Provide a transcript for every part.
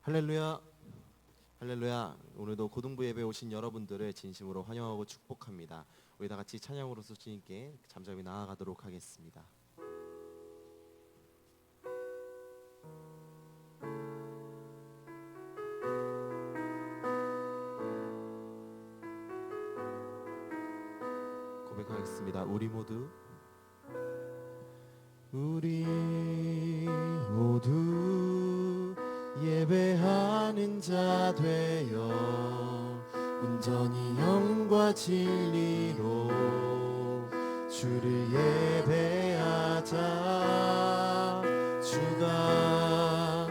할렐루야, 할렐루야. 오늘도 고등부 예배 오신 여러분들을 진심으로 환영하고 축복합니다. 우리 다 같이 찬양으로서 주님께 잠잠히 나아가도록 하겠습니다. 고백하겠습니다. 우리 모두 예배하는 자 되어 온전히 영과 진리로 주를 예배하자. 주가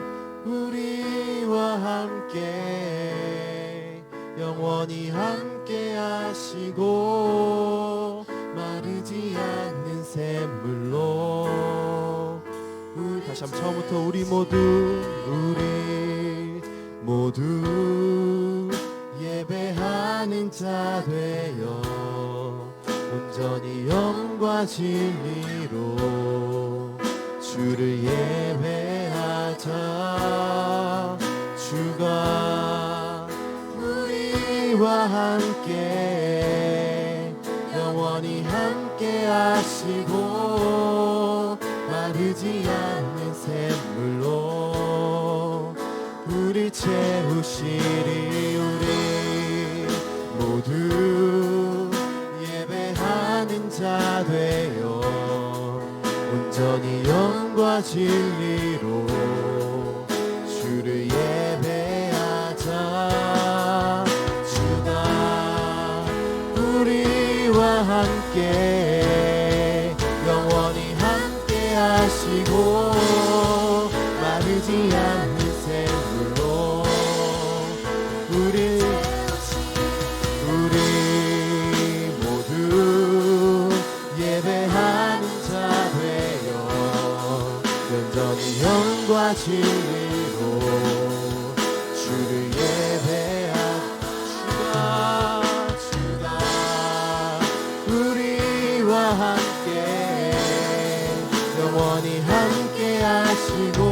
우리와 함께 영원히 함께 하시고 마르지 않는 샘물로 다시 한번 처음부터 우리 모두 예배하는 자 되어 온전히 영과 진리로 주를 예배하자. 주가 우리와 함께 영원히 함께 하시고 마르지 않는 샘물로 우리 채우시리. 우리 모두 예배하는 자 되어 온전히 영과 진리로 주를 예배하자. 주가 우리와 함께 영원히 함께 하시고 마르지 않는 샘물로 우리 모두 예배하는 자 되어 온전히 영과 진리로 주를 주가 우리와 함께 영원히 함께 하시고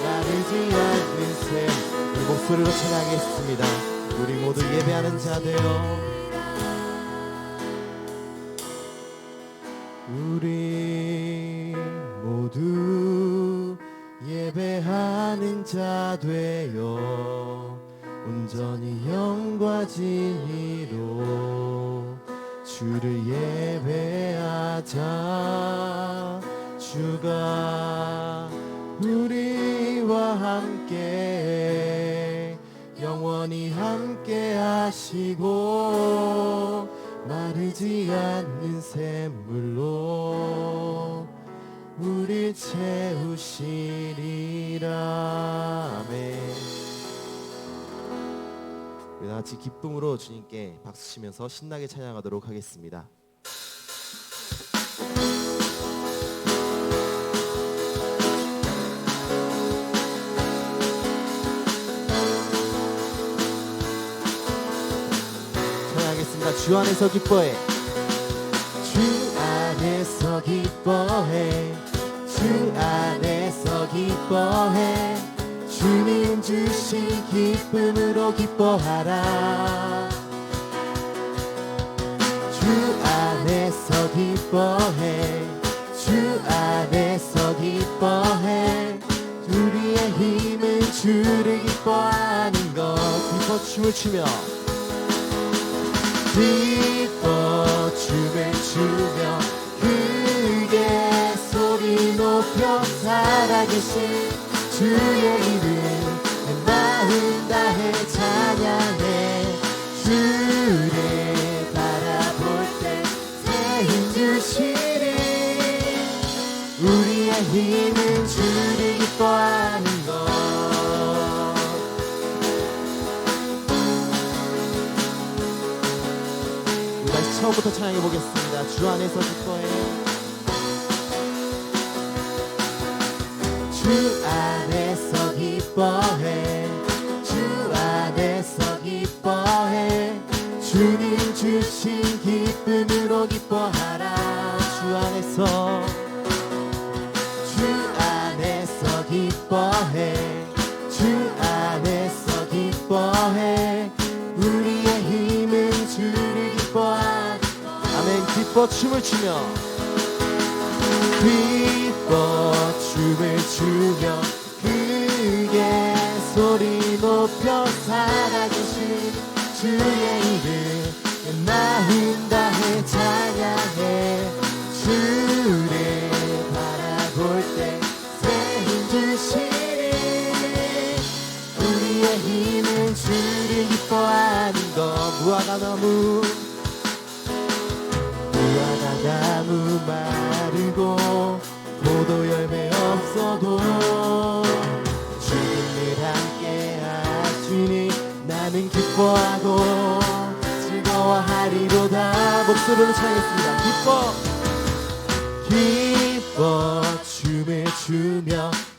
마르지 않는 샘. 우리 목소리로 찬양하겠습니다. 우리 모두 예배하는 자 되어 우리 모두 예배하는 자 되어 온전히 영과 진리로 주를 예배하자. 주가 우리와 함께 영원히 함께 하시고 마르지 않는 샘물로 우리 채우시리라. 아멘. 우리 다 같이 기쁨으로 주님께 박수 치면서 신나게 찬양하도록 하겠습니다. 주 안에서 기뻐해. 주 안에서 기뻐해. 주 안에서 기뻐해. 주님 주신 기쁨으로 기뻐하라. 주 안에서 기뻐해. 주 안에서 기뻐해. 우리의 힘은 주를 기뻐하는 것. 기뻐 춤을 추며 기뻐 춤을 추며 크게 소리 높여 살아계신 주의 이름 내 마음 다해 찬양해. 주를 바라볼 때 새 힘 주시리. 우리의 힘은 주를 기뻐하는 것. 처음부터 찬양해 보겠습니다. 주 안에서 기뻐해. 주 안에서 기뻐해. 주 안에서 기뻐해. 주님 주신 기쁨으로 기뻐하라. 주 안에서 기뻐해. 주 기뻐 춤을 추며 기뻐 춤을 추며 크게 소리 높여 살아계신 주의 이름 마음 다해 찬양해 주를 바라볼 때 새 힘 주시니 우리의 힘은 주를 기뻐하는 것 무화과 나무 마르고 포도 열매 없어도 주님을 함께 하시니 나는 기뻐하고 즐거워하리로다. 목소리로 찬양했습니다. 기뻐 춤을 추며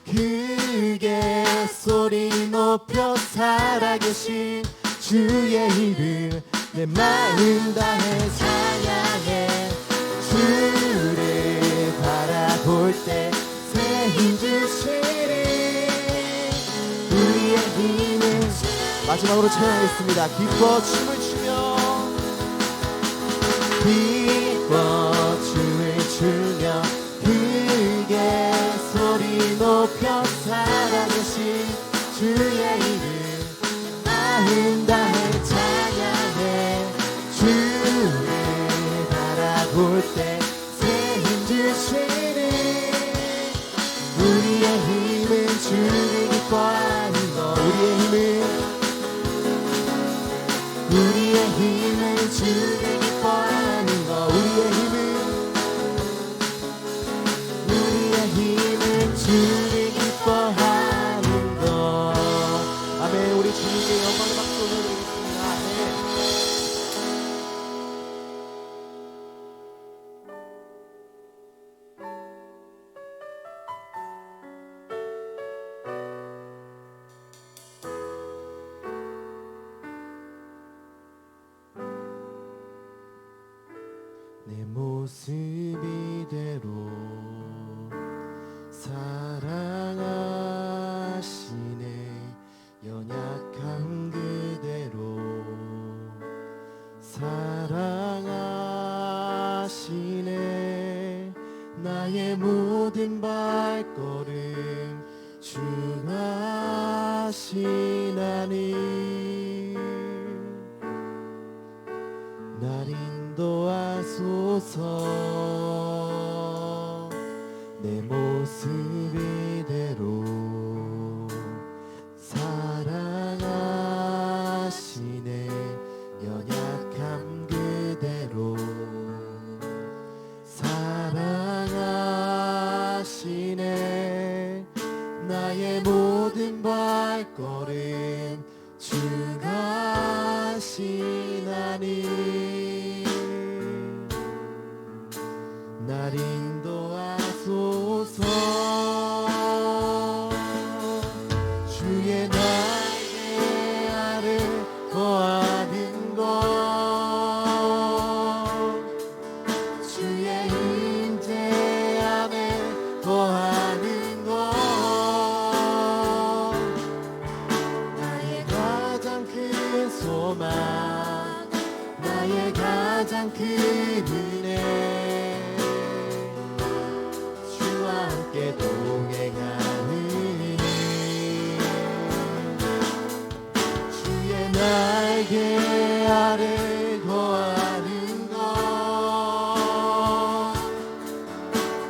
크게 소리 높여 살아계신 주의 이름 내 마음 다해 찬양해 주를 바라볼 때 새 힘 주시리 우리의 힘은 마지막으로 찬양하겠습니다. 기뻐 춤을 추며 기뻐 춤을 추며 크게 소리 높여 살아계신 주의 이름 마음 다해 찬양해 주를 바라볼 때 새 힘 주시니 우리의 힘은 주를 기뻐하는 것 우리의 힘은 주를 기뻐하는 것 우리의 힘은 주를 기뻐하는 것 아멘. 우리 주님께 영광의 박수 올려드리겠습니다. 아멘. 내 모습 이대로 사랑하시네 연약함 그대로 사랑하시네 나의 모든 발걸음 주하시나니 날 인도하소서 내 모습 이대로 사랑하시네 연약함 그대로 사랑하시네 나의 모든 발걸음 주가 하시나니 날 인도하소서 주의 날개 아래 거하는 것 주의 임재 안에 거하는 것 나의 가장 큰 소망 나의 가장 큰 은혜 함께 동행하니 주의 날개 아래 거하는 것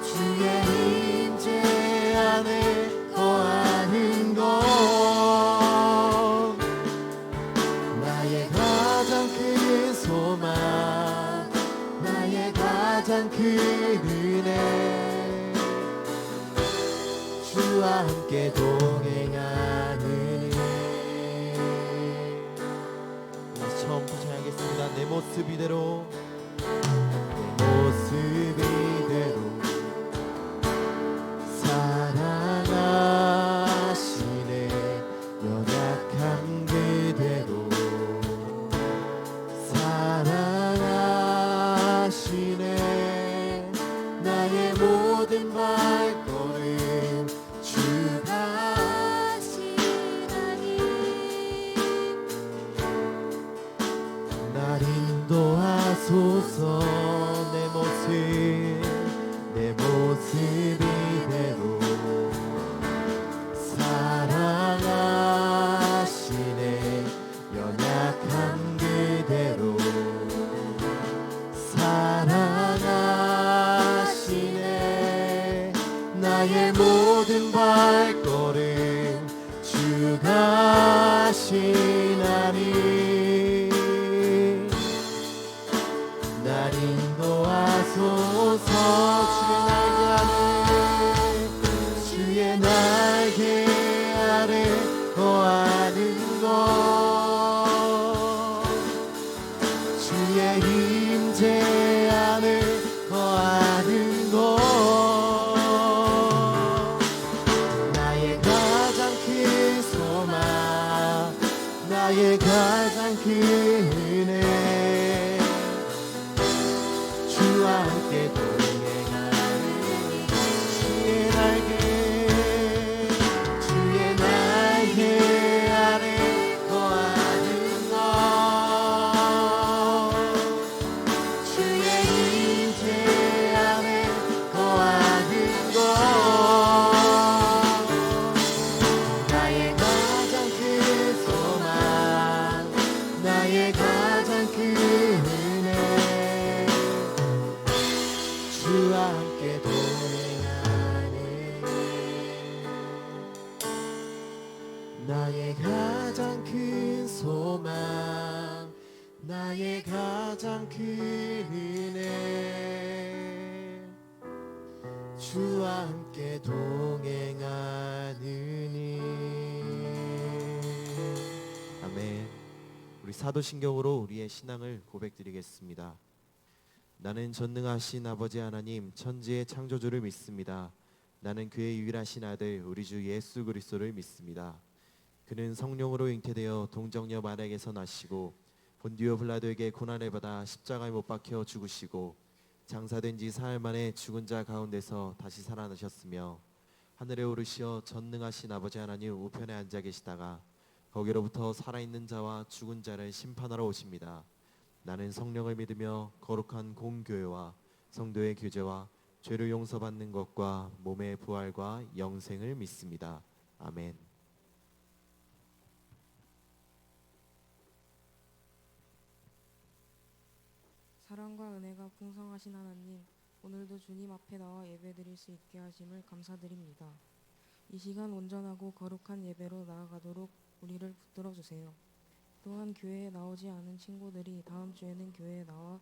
주의 임재 안에 거하는 것 나의 가장 큰 소망 나의 가장 큰 은혜 주와 함께 동행하는 처음부터 찬양하겠습니다. 내 모습 이대로 내 모습 이대로 사랑하시네 연약함 그대로 사랑하시네 나의 모든 발걸음 날 인도하소서 내 모습 나의 모든 발걸음 주가 하시나니 날 인도하소서. 주의 날개 아래 거하는 것, 주의 임재 안에 거하는 것, 나의 가장 큰 소망, 나의 가장 큰 은혜, 주와 함께 동행하는 주의 날개, 주의 날개 아래 거하는 것, 주의 임재 안에 거하는 것, 나의 가장 큰 소망, 나의 가장 큰 은혜, 주와 함께 동행하는 나의 가장 큰 소망, 나의 가장 큰 은혜, 주와 함께 동행하느니. 아멘. 우리 사도신경으로 우리의 신앙을 고백드리겠습니다. 나는 전능하신 아버지 하나님 천지의 창조주를 믿습니다. 나는 그의 유일하신 아들 우리 주 예수 그리스도를 믿습니다. 그는 성령으로 잉태되어 동정녀 마리아에게서 나시고 본디오 빌라도에게 고난을 받아 십자가에 못 박혀 죽으시고 장사된 지 사흘 만에 죽은 자 가운데서 다시 살아나셨으며 하늘에 오르시어 전능하신 아버지 하나님 우편에 앉아 계시다가 거기로부터 살아있는 자와 죽은 자를 심판하러 오십니다. 나는 성령을 믿으며 거룩한 공교회와 성도의 교제와 죄를 용서받는 것과 몸의 부활과 영생을 믿습니다. 아멘. 사랑과 은혜가 풍성하신 하나님, 오늘도 주님 앞에 나와 예배드릴 수 있게 하심을 감사드립니다. 이 시간 온전하고 거룩한 예배로 나아가도록 우리를 붙들어 주세요. 또한 교회에 나오지 않은 친구들이 다음 주에는 교회에 나와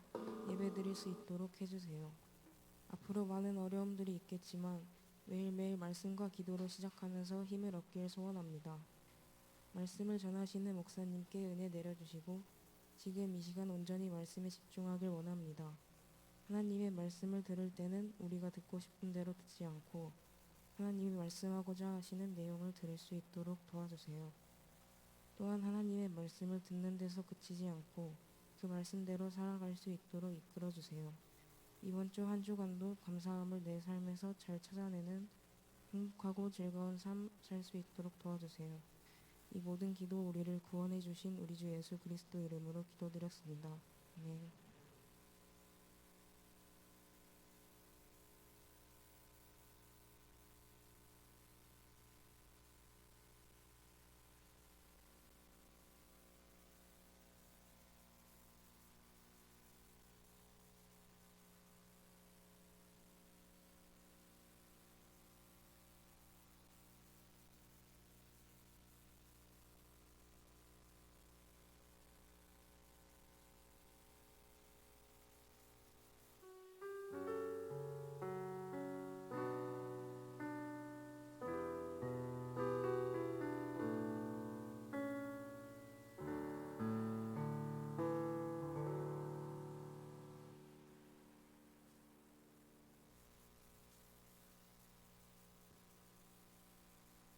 예배드릴 수 있도록 해주세요. 앞으로 많은 어려움들이 있겠지만 매일매일 말씀과 기도로 시작하면서 힘을 얻길 소원합니다. 말씀을 전하시는 목사님께 은혜 내려주시고 지금 이 시간 온전히 말씀에 집중하길 원합니다. 하나님의 말씀을 들을 때는 우리가 듣고 싶은 대로 듣지 않고 하나님이 말씀하고자 하시는 내용을 들을 수 있도록 도와주세요. 또한 하나님의 말씀을 듣는 데서 그치지 않고 그 말씀대로 살아갈 수 있도록 이끌어주세요. 이번 주 한 주간도 감사함을 내 삶에서 잘 찾아내는 행복하고 즐거운 삶 살 수 있도록 도와주세요. 이 모든 기도 우리를 구원해 주신 우리 주 예수 그리스도 이름으로 기도드렸습니다. 아멘.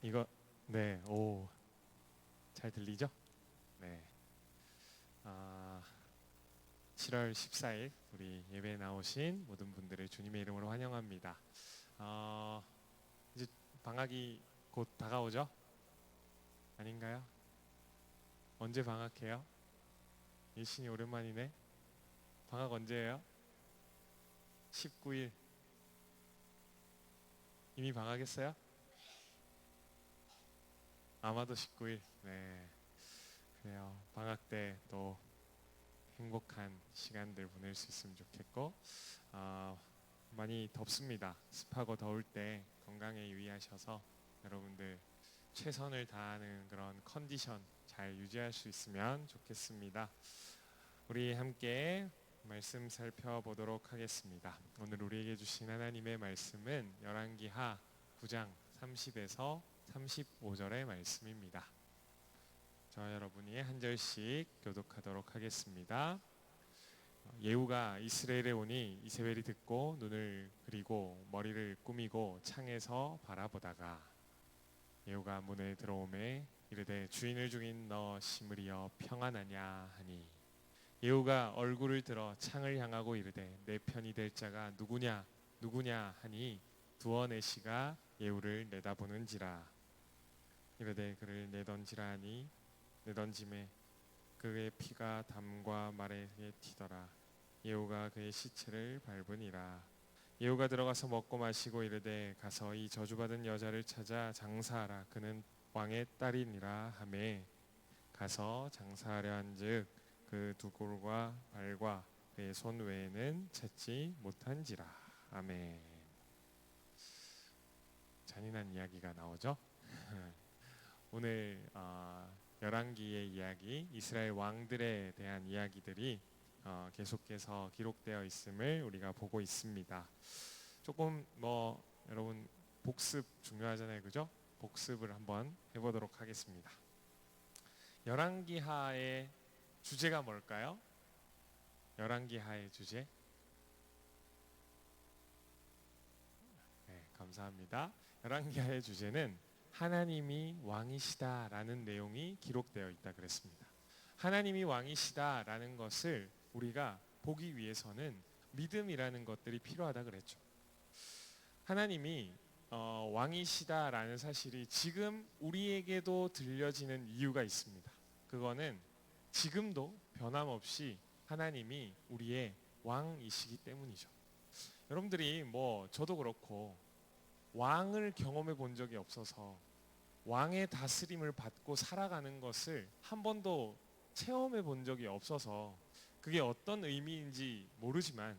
이거 네, 오, 잘 들리죠? 네. 7월 14일 우리 예배에 나오신 모든 분들을 주님의 이름으로 환영합니다. 이제 방학이 곧 다가오죠? 아닌가요? 언제 방학해요? 일신이 오랜만이네. 방학 언제예요? 19일. 이미 방학했어요? 아마도 19일. 네. 그래요. 방학 때 또 행복한 시간들 보낼 수 있으면 좋겠고, 많이 덥습니다. 습하고 더울 때 건강에 유의하셔서 여러분들 최선을 다하는 그런 컨디션 잘 유지할 수 있으면 좋겠습니다. 우리 함께 말씀 살펴보도록 하겠습니다. 오늘 우리에게 주신 하나님의 말씀은 열왕기하 9장 30에서 35절의 말씀입니다. 저와 여러분이 한 절씩 교독하도록 하겠습니다. 예후가 이스라엘에 오니 이세벨이 듣고 눈을 그리고 머리를 꾸미고 창에서 바라보다가 예후가 문에 들어오매 이르되 주인을 죽인 너 시므리여 평안하냐 하니 예후가 얼굴을 들어 창을 향하고 이르되 내 편이 될 자가 누구냐 누구냐 하니 두어 내시가 예후를 내다보는지라 이르되 그를 내던지라 하니 내던짐에 그의 피가 담과 말에 튀더라. 예후가 그의 시체를 밟으니라. 예후가 들어가서 먹고 마시고 이르되 가서 이 저주받은 여자를 찾아 장사하라. 그는 왕의 딸이니라 하매 가서 장사하려 한즉 그 두골과 발과 그의 손 외에는 찾지 못한지라. 아멘. 잔인한 이야기가 나오죠. 오늘 열왕기의 이야기, 이스라엘 왕들에 대한 이야기들이 계속해서 기록되어 있음을 우리가 보고 있습니다. 조금 여러분 복습 중요하잖아요, 그죠? 복습을 한번 해보도록 하겠습니다. 열왕기하의 주제가 뭘까요? 열왕기하의 주제? 네, 감사합니다. 열왕기하의 주제는 하나님이 왕이시다라는 내용이 기록되어 있다 그랬습니다. 하나님이 왕이시다라는 것을 우리가 보기 위해서는 믿음이라는 것들이 필요하다 그랬죠. 하나님이 왕이시다라는 사실이 지금 우리에게도 들려지는 이유가 있습니다. 그거는 지금도 변함없이 하나님이 우리의 왕이시기 때문이죠. 여러분들이 저도 그렇고 왕을 경험해 본 적이 없어서 왕의 다스림을 받고 살아가는 것을 한 번도 체험해 본 적이 없어서 그게 어떤 의미인지 모르지만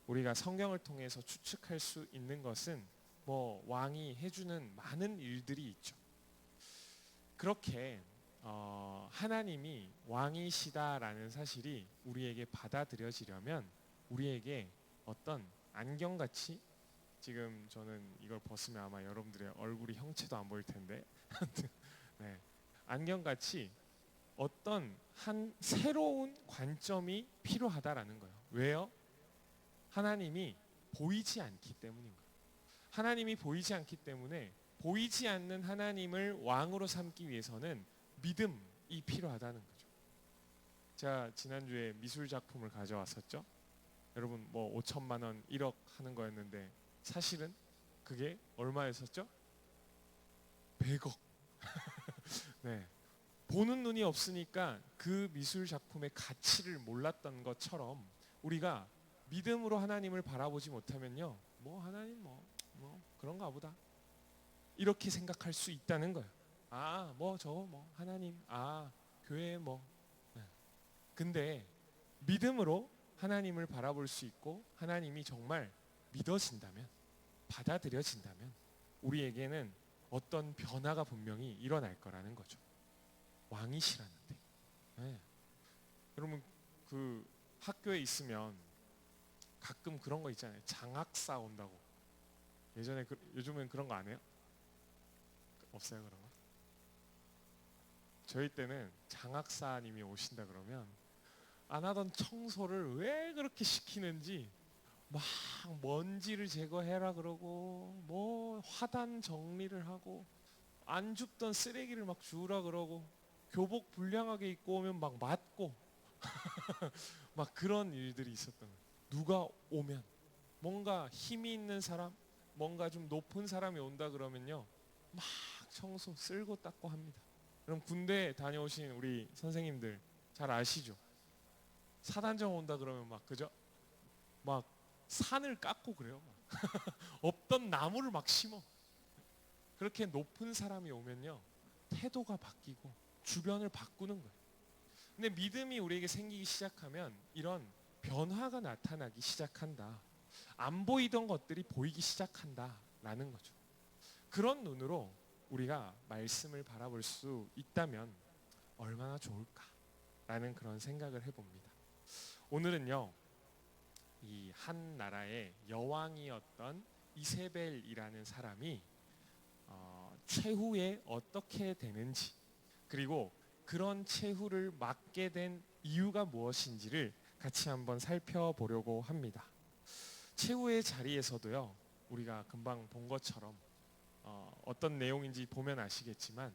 우리가 성경을 통해서 추측할 수 있는 것은 왕이 해주는 많은 일들이 있죠. 그렇게 하나님이 왕이시다라는 사실이 우리에게 받아들여지려면 우리에게 어떤 안경같이, 지금 저는 이걸 벗으면 아마 여러분들의 얼굴이 형체도 안 보일 텐데 네, 안경같이 어떤 한 새로운 관점이 필요하다라는 거예요. 왜요? 하나님이 보이지 않기 때문인 거예요. 하나님이 보이지 않기 때문에 보이지 않는 하나님을 왕으로 삼기 위해서는 믿음이 필요하다는 거죠. 제가 지난주에 미술 작품을 가져왔었죠. 여러분 5천만 원, 1억 하는 거였는데 사실은 그게 얼마였었죠? 100억. 네. 보는 눈이 없으니까 그 미술 작품의 가치를 몰랐던 것처럼 우리가 믿음으로 하나님을 바라보지 못하면요, 하나님 그런가 보다 이렇게 생각할 수 있다는 거예요. 하나님, 교회 네. 근데 믿음으로 하나님을 바라볼 수 있고 하나님이 정말 믿어진다면, 받아들여진다면 우리에게는 어떤 변화가 분명히 일어날 거라는 거죠. 왕이시라는데. 네. 여러분 그 학교에 있으면 가끔 그런 거 있잖아요. 장학사 온다고. 요즘엔 그런 거 안 해요? 없어요 그런 거? 저희 때는 장학사님이 오신다 그러면 안 하던 청소를 왜 그렇게 시키는지 막 먼지를 제거해라 그러고 화단 정리를 하고 안 줍던 쓰레기를 막 주우라 그러고 교복 불량하게 입고 오면 막 맞고 막 그런 일들이 있었던 거예요. 누가 오면 뭔가 힘이 있는 사람, 뭔가 좀 높은 사람이 온다 그러면요 막 청소 쓸고 닦고 합니다. 그럼 군대 다녀오신 우리 선생님들 잘 아시죠? 사단장 온다 그러면 그죠? 막 산을 깎고 그래요. 없던 나무를 막 심어. 그렇게 높은 사람이 오면요 태도가 바뀌고 주변을 바꾸는 거예요. 근데 믿음이 우리에게 생기기 시작하면 이런 변화가 나타나기 시작한다. 안 보이던 것들이 보이기 시작한다라는 거죠. 그런 눈으로 우리가 말씀을 바라볼 수 있다면 얼마나 좋을까라는 그런 생각을 해봅니다. 오늘은요, 이 한 나라의 여왕이었던 이세벨이라는 사람이 최후에 어떻게 되는지, 그리고 그런 최후를 맞게 된 이유가 무엇인지를 같이 한번 살펴보려고 합니다. 최후의 자리에서도요, 우리가 금방 본 것처럼 어떤 내용인지 보면 아시겠지만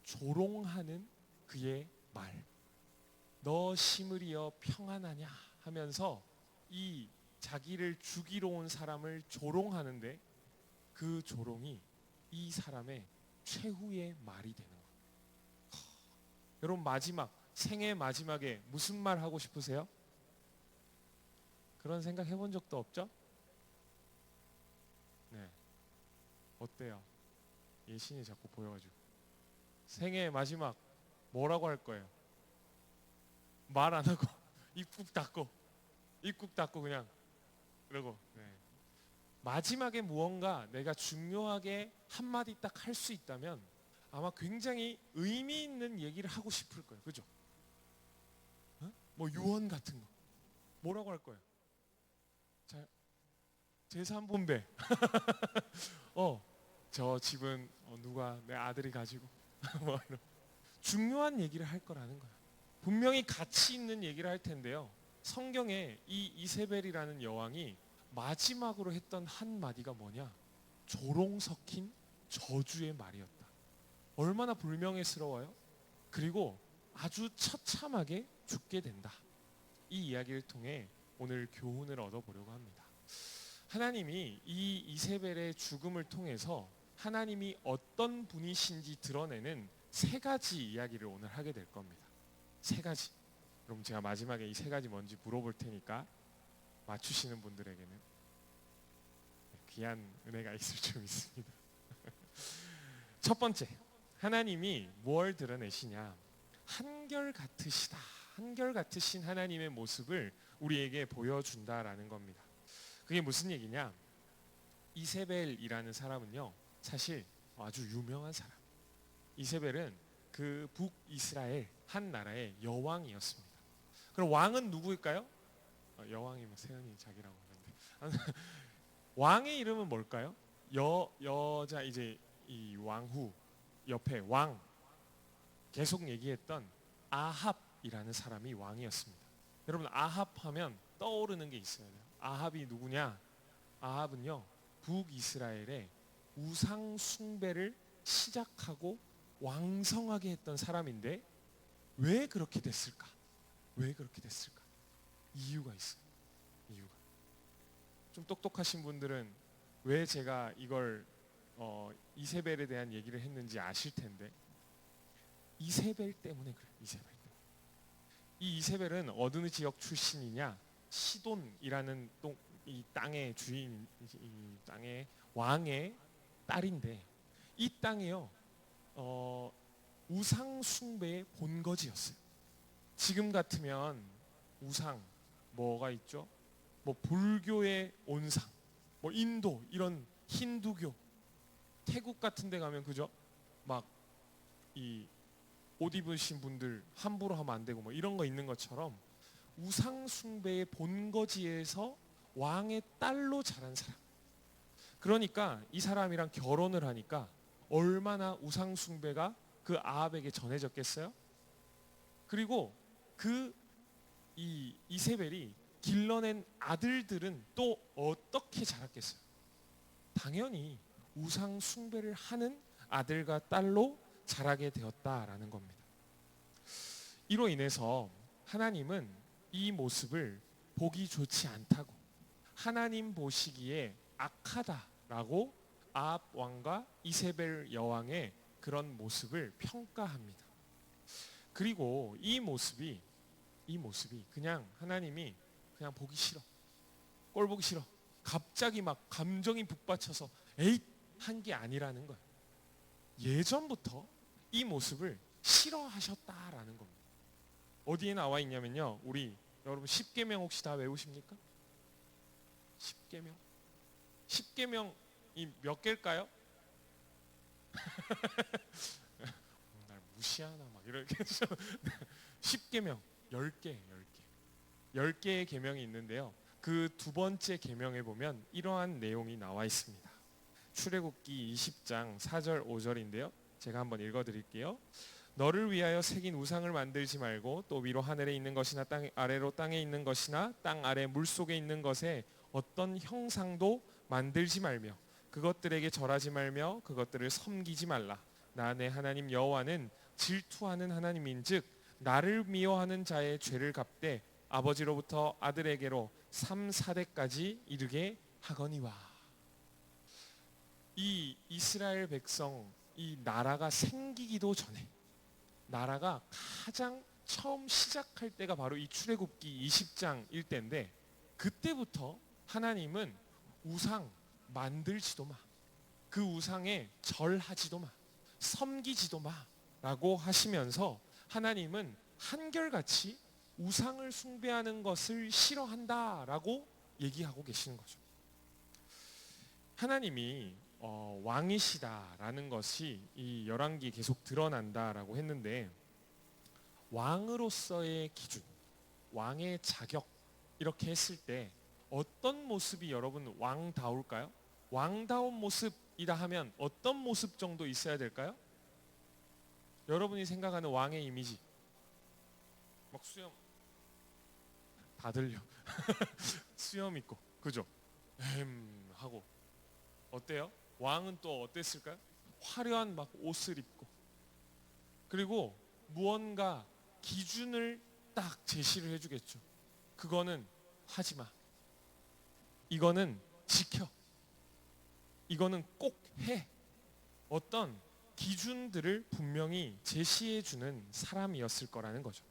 조롱하는 그의 말, 너 심으리여 평안하냐 하면서 이 자기를 죽이러 온 사람을 조롱하는데 그 조롱이 이 사람의 최후의 말이 되는 거예요. 여러분, 마지막 생애 마지막에 무슨 말 하고 싶으세요? 그런 생각 해본 적도 없죠? 네. 어때요? 예신이 자꾸 보여가지고 생애 마지막 뭐라고 할 거예요? 말 안 하고 입국 닫고 그냥 그러고. 네. 마지막에 무언가 내가 중요하게 한마디 딱 할 수 있다면 아마 굉장히 의미 있는 얘기를 하고 싶을 거예요. 그죠? 뭐 유언 같은 거 뭐라고 할 거예요? 자, 제3분배 저 집은 누가 내 아들이 가지고 뭐 이런 중요한 얘기를 할 거라는 거예요. 분명히 가치 있는 얘기를 할 텐데요. 성경에 이 이세벨이라는 여왕이 마지막으로 했던 한마디가 뭐냐? 조롱 섞인 저주의 말이었다. 얼마나 불명예스러워요? 그리고 아주 처참하게 죽게 된다. 이 이야기를 통해 오늘 교훈을 얻어보려고 합니다. 하나님이 이 이세벨의 죽음을 통해서 하나님이 어떤 분이신지 드러내는 세 가지 이야기를 오늘 하게 될 겁니다. 세 가지. 그럼 제가 마지막에 이 세 가지 뭔지 물어볼 테니까 맞추시는 분들에게는 귀한 은혜가 있을 줄 믿습니다. 첫 번째, 하나님이 뭘 드러내시냐? 한결같으시다. 한결같으신 하나님의 모습을 우리에게 보여준다라는 겁니다. 그게 무슨 얘기냐? 이세벨이라는 사람은요, 사실 아주 유명한 사람. 이세벨은 그 북이스라엘 한 나라의 여왕이었습니다. 그럼 왕은 누구일까요? 여왕이면 세연이 자기라고 하는데 왕의 이름은 뭘까요? 여자 이제 이 왕후 옆에 왕 계속 얘기했던 아합이라는 사람이 왕이었습니다. 여러분, 아합하면 떠오르는 게 있어야 돼요. 아합이 누구냐? 아합은요, 북이스라엘의 우상 숭배를 시작하고 왕성하게 했던 사람인데 왜 그렇게 됐을까? 왜 그렇게 됐을까? 이유가 있어요. 이유가. 좀 똑똑하신 분들은 왜 제가 이걸 이세벨에 대한 얘기를 했는지 아실 텐데 이세벨 때문에 그래요. 이세벨 때문에. 이 이세벨은 어느 지역 출신이냐? 시돈이라는 이 땅의 주인, 이 땅의 왕의 딸인데 이 땅이요, 우상 숭배의 본거지였어요. 지금 같으면 우상 뭐가 있죠? 뭐 불교의 온상, 뭐 인도 이런 힌두교, 태국 같은 데 가면 그죠? 막 이 옷 입으신 분들 함부로 하면 안 되고 뭐 이런 거 있는 것처럼 우상 숭배의 본거지에서 왕의 딸로 자란 사람. 그러니까 이 사람이랑 결혼을 하니까 얼마나 우상 숭배가 그 아합에게 전해졌겠어요? 그리고 그 이 이세벨이 길러낸 아들들은 또 어떻게 자랐겠어요? 당연히 우상 숭배를 하는 아들과 딸로 자라게 되었다라는 겁니다. 이로 인해서 하나님은 이 모습을 보기 좋지 않다고, 하나님 보시기에 악하다라고 아합 왕과 이세벨 여왕의 그런 모습을 평가합니다. 그리고 이 모습이 그냥 하나님이 그냥 보기 싫어, 꼴 보기 싫어, 갑자기 막 감정이 북받쳐서 에잇 한 게 아니라는 거예요. 예전부터 이 모습을 싫어하셨다라는 겁니다. 어디에 나와 있냐면요, 우리 여러분 십계명 혹시 다 외우십니까? 십계명? 십계명이 몇 개일까요? 날 무시하나 막 이렇게 해서 십계명 10개 10개의 계명이 있는데요. 그 두 번째 계명에 보면 이러한 내용이 나와 있습니다. 출애굽기 20장 4절 5절인데요. 제가 한번 읽어드릴게요. 너를 위하여 새긴 우상을 만들지 말고 또 위로 하늘에 있는 것이나 땅 아래로 땅에 있는 것이나 땅 아래 물속에 있는 것에 어떤 형상도 만들지 말며 그것들에게 절하지 말며 그것들을 섬기지 말라. 나 내 하나님 여호와는 질투하는 하나님인즉 나를 미워하는 자의 죄를 갚되 아버지로부터 아들에게로 3, 4대까지 이르게 하거니와. 이 이스라엘 백성, 이 나라가 생기기도 전에 나라가 가장 처음 시작할 때가 바로 이 출애굽기 20장일 때인데 그때부터 하나님은 우상 만들지도 마. 그 우상에 절하지도 마. 섬기지도 마. 라고 하시면서 하나님은 한결같이 우상을 숭배하는 것을 싫어한다라고 얘기하고 계시는 거죠. 하나님이 왕이시다라는 것이 이 열왕기에 계속 드러난다라고 했는데 왕으로서의 기준, 왕의 자격 이렇게 했을 때 어떤 모습이 여러분 왕다울까요? 왕다운 모습이다 하면 어떤 모습 정도 있어야 될까요? 여러분이 생각하는 왕의 이미지 막 수염 다 들려 수염 있고 그죠? 하고 어때요? 왕은 또 어땠을까요? 화려한 막 옷을 입고 그리고 무언가 기준을 딱 제시를 해주겠죠. 그거는 하지 마. 이거는 지켜. 이거는 꼭 해. 어떤 기준들을 분명히 제시해주는 사람이었을 거라는 거죠.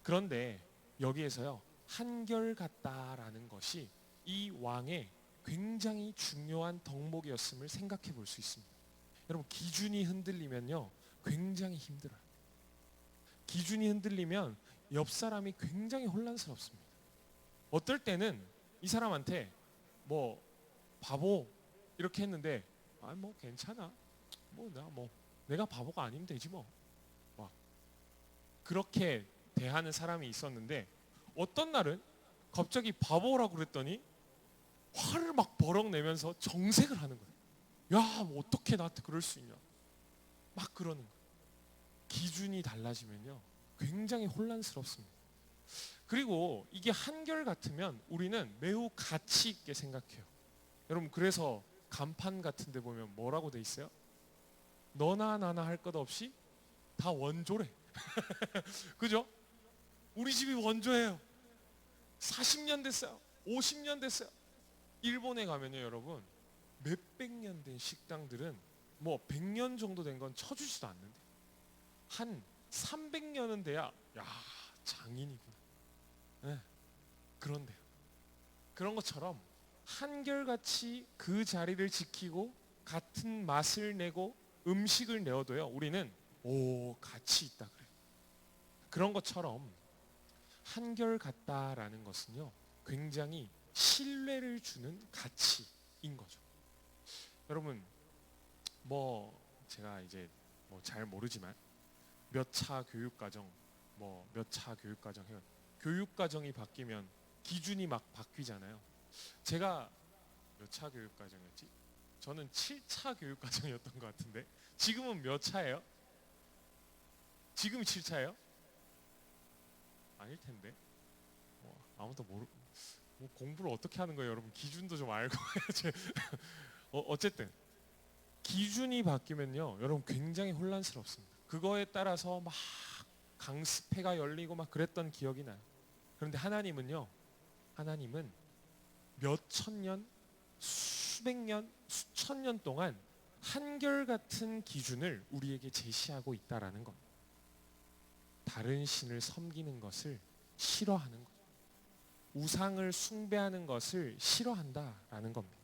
그런데 여기에서요 한결같다라는 것이 이 왕의 굉장히 중요한 덕목이었음을 생각해 볼 수 있습니다. 여러분 기준이 흔들리면요 굉장히 힘들어요. 기준이 흔들리면 옆 사람이 굉장히 혼란스럽습니다. 어떨 때는 이 사람한테 뭐 바보 이렇게 했는데 아 뭐 괜찮아 내가 바보가 아니면 되지 뭐 막 그렇게 대하는 사람이 있었는데 어떤 날은 갑자기 바보라고 그랬더니 화를 막 버럭 내면서 정색을 하는 거예요. 야, 뭐 어떻게 나한테 그럴 수 있냐. 막 그러는 거예요. 기준이 달라지면요. 굉장히 혼란스럽습니다. 그리고 이게 한결 같으면 우리는 매우 가치 있게 생각해요. 여러분 그래서 간판 같은 데 보면 뭐라고 돼 있어요? 너나 나나 할 것 없이 다 원조래. 그죠? 우리 집이 원조예요. 40년 됐어요. 50년 됐어요. 일본에 가면요 여러분 몇백 년 된 식당들은 뭐 100년 정도 된 건 쳐주지도 않는데 한 300년은 돼야 야 장인이구나. 네, 그런데요. 그런 것처럼 한결같이 그 자리를 지키고 같은 맛을 내고 음식을 내어도요 우리는 오 가치 있다 그래요. 그런 것처럼 한결같다라는 것은요 굉장히 신뢰를 주는 가치인 거죠. 여러분 뭐 제가 이제 뭐 잘 모르지만 몇 차 교육과정 해요. 교육과정이 바뀌면 기준이 막 바뀌잖아요. 제가 몇 차 교육과정이었지? 저는 7차 교육과정이었던 것 같은데 지금은 몇 차예요? 지금이 7차예요? 아닐 텐데 아무도 뭐 공부를 어떻게 하는 거예요 여러분? 기준도 좀 알고 해야지. 어쨌든 기준이 바뀌면요 여러분 굉장히 혼란스럽습니다. 그거에 따라서 막 강습회가 열리고 막 그랬던 기억이 나요. 그런데 하나님은 몇 천년, 수백 년, 수천 년 동안 한결같은 기준을 우리에게 제시하고 있다라는 겁니다. 다른 신을 섬기는 것을 싫어하는 거죠. 우상을 숭배하는 것을 싫어한다라는 겁니다.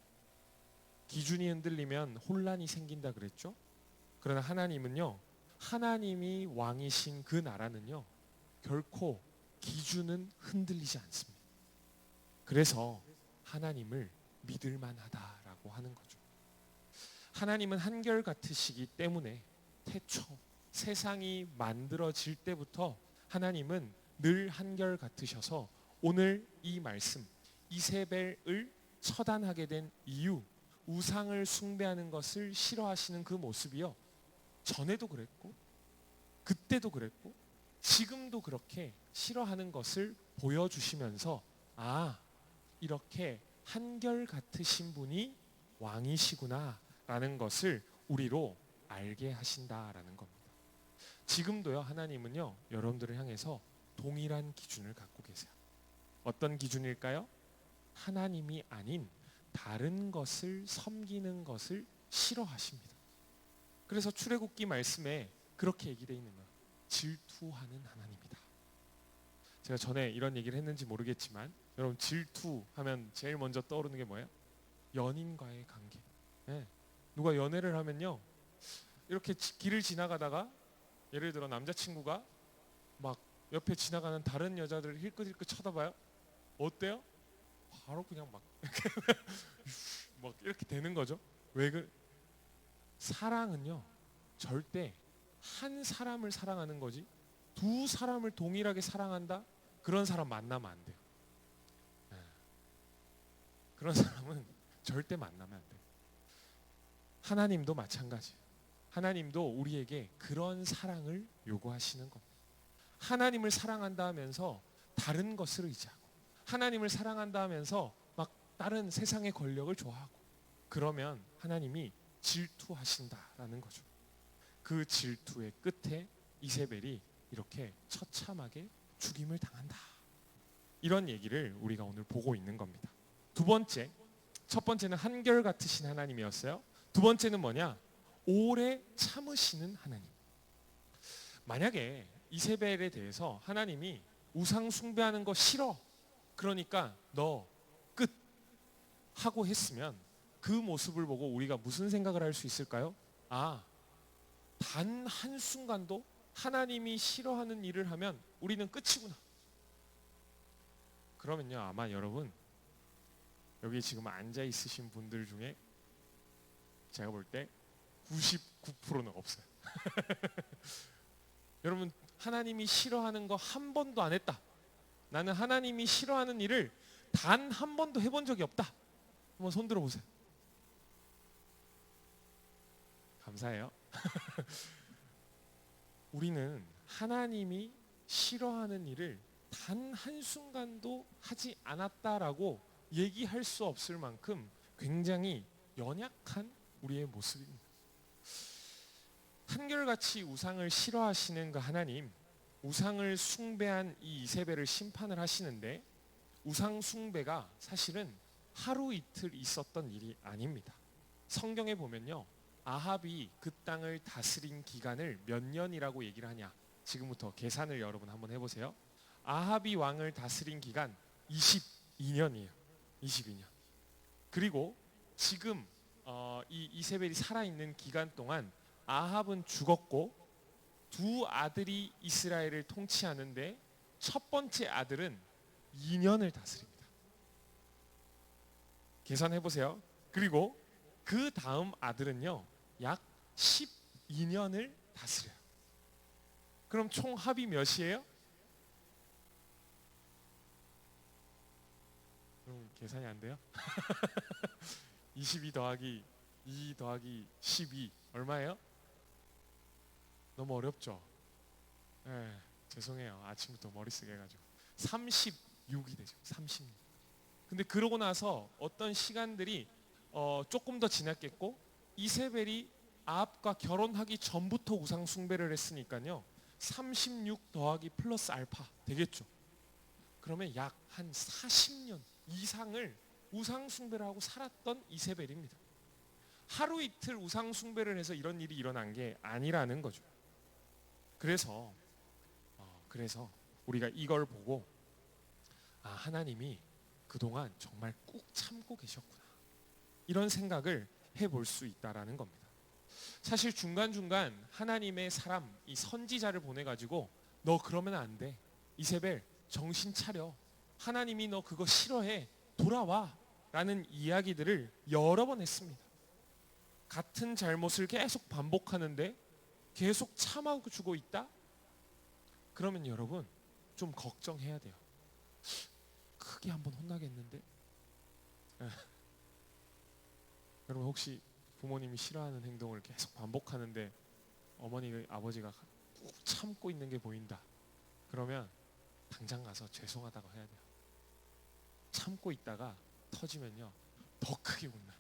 기준이 흔들리면 혼란이 생긴다 그랬죠? 그러나 하나님은요, 하나님이 왕이신 그 나라는요, 결코 기준은 흔들리지 않습니다. 그래서 하나님을 믿을 만하다라고 하는 거죠. 하나님은 한결같으시기 때문에 태초 세상이 만들어질 때부터 하나님은 늘 한결같으셔서 오늘 이 말씀 이세벨을 처단하게 된 이유, 우상을 숭배하는 것을 싫어하시는 그 모습이요, 전에도 그랬고 그때도 그랬고 지금도 그렇게 싫어하는 것을 보여주시면서 이렇게 한결같으신 분이 왕이시구나 라는 것을 우리로 알게 하신다라는 겁니다. 지금도요, 하나님은요, 여러분들을 향해서 동일한 기준을 갖고 계세요. 어떤 기준일까요? 하나님이 아닌 다른 것을 섬기는 것을 싫어하십니다. 그래서 출애굽기 말씀에 그렇게 얘기되어 있는 거예요. 질투하는 하나님이다. 제가 전에 이런 얘기를 했는지 모르겠지만 여러분, 질투하면 제일 먼저 떠오르는 게 뭐예요? 연인과의 관계. 네. 누가 연애를 하면요, 이렇게 길을 지나가다가 예를 들어 남자친구가 막 옆에 지나가는 다른 여자들을 힐끗힐끗 쳐다봐요. 어때요? 바로 그냥 막 이렇게 되는 거죠. 왜 사랑은요, 절대 한 사람을 사랑하는 거지 두 사람을 동일하게 사랑한다? 그런 사람 만나면 안 돼요. 그런 사람은 절대 만나면 안 돼요. 하나님도 마찬가지예요. 하나님도 우리에게 그런 사랑을 요구하시는 겁니다. 하나님을 사랑한다 하면서 다른 것을 의지하고, 하나님을 사랑한다 하면서 막 다른 세상의 권력을 좋아하고, 그러면 하나님이 질투하신다라는 거죠. 그 질투의 끝에 이세벨이 이렇게 처참하게 죽임을 당한다. 이런 얘기를 우리가 오늘 보고 있는 겁니다. 두 번째, 첫 번째는 한결같으신 하나님이었어요. 두 번째는 뭐냐? 오래 참으시는 하나님. 만약에 이세벨에 대해서 하나님이 우상 숭배하는 거 싫어, 그러니까 너 끝 하고 했으면 그 모습을 보고 우리가 무슨 생각을 할 수 있을까요? 단 한순간도 하나님이 싫어하는 일을 하면 우리는 끝이구나. 그러면요, 아마 여러분 여기 지금 앉아 있으신 분들 중에 제가 볼 때 99%는 없어요. 여러분, 하나님이 싫어하는 거 한 번도 안 했다. 나는 하나님이 싫어하는 일을 단 한 번도 해본 적이 없다. 한번 손 들어보세요. 감사해요. 우리는 하나님이 싫어하는 일을 단 한순간도 하지 않았다라고 얘기할 수 없을 만큼 굉장히 연약한 우리의 모습입니다. 한결같이 우상을 싫어하시는 그 하나님, 우상을 숭배한 이 이세벨을 심판을 하시는데, 우상 숭배가 사실은 하루 이틀 있었던 일이 아닙니다. 성경에 보면요, 아합이 그 땅을 다스린 기간을 몇 년이라고 얘기를 하냐? 지금부터 계산을 여러분 한번 해보세요. 아합이 왕을 다스린 기간 22년이에요. 22년. 그리고 지금 이 이세벨이 살아있는 기간 동안 아합은 죽었고 두 아들이 이스라엘을 통치하는데 첫 번째 아들은 2년을 다스립니다. 계산해 보세요. 그리고 그 다음 아들은요, 약 12년을 다스려요. 그럼 총 합이 몇이에요? 그럼 계산이 안 돼요? 22 더하기 2 더하기 12 얼마예요? 너무 어렵죠? 네, 죄송해요. 아침부터 머리 쓰게 해가지고 36이 되죠. 36. 근데 그러고 나서 어떤 시간들이 조금 더 지났겠고, 이세벨이 아합과 결혼하기 전부터 우상 숭배를 했으니까요, 36 더하기 플러스 알파 되겠죠. 그러면 약 한 40년 이상을 우상 숭배를 하고 살았던 이세벨입니다. 하루 이틀 우상 숭배를 해서 이런 일이 일어난 게 아니라는 거죠. 그래서 우리가 이걸 보고 하나님이 그동안 정말 꾹 참고 계셨구나, 이런 생각을 해볼 수 있다라는 겁니다. 사실 중간중간 하나님의 사람, 이 선지자를 보내가지고 너 그러면 안 돼, 이세벨 정신 차려, 하나님이 너 그거 싫어해, 돌아와, 라는 이야기들을 여러 번 했습니다. 같은 잘못을 계속 반복하는데 계속 참아주고 있다? 그러면 여러분 좀 걱정해야 돼요. 크게 한번 혼나겠는데? 여러분 혹시 부모님이 싫어하는 행동을 계속 반복하는데 아버지가 꾹 참고 있는 게 보인다. 그러면 당장 가서 죄송하다고 해야 돼요. 참고 있다가 터지면요 더 크게 혼나.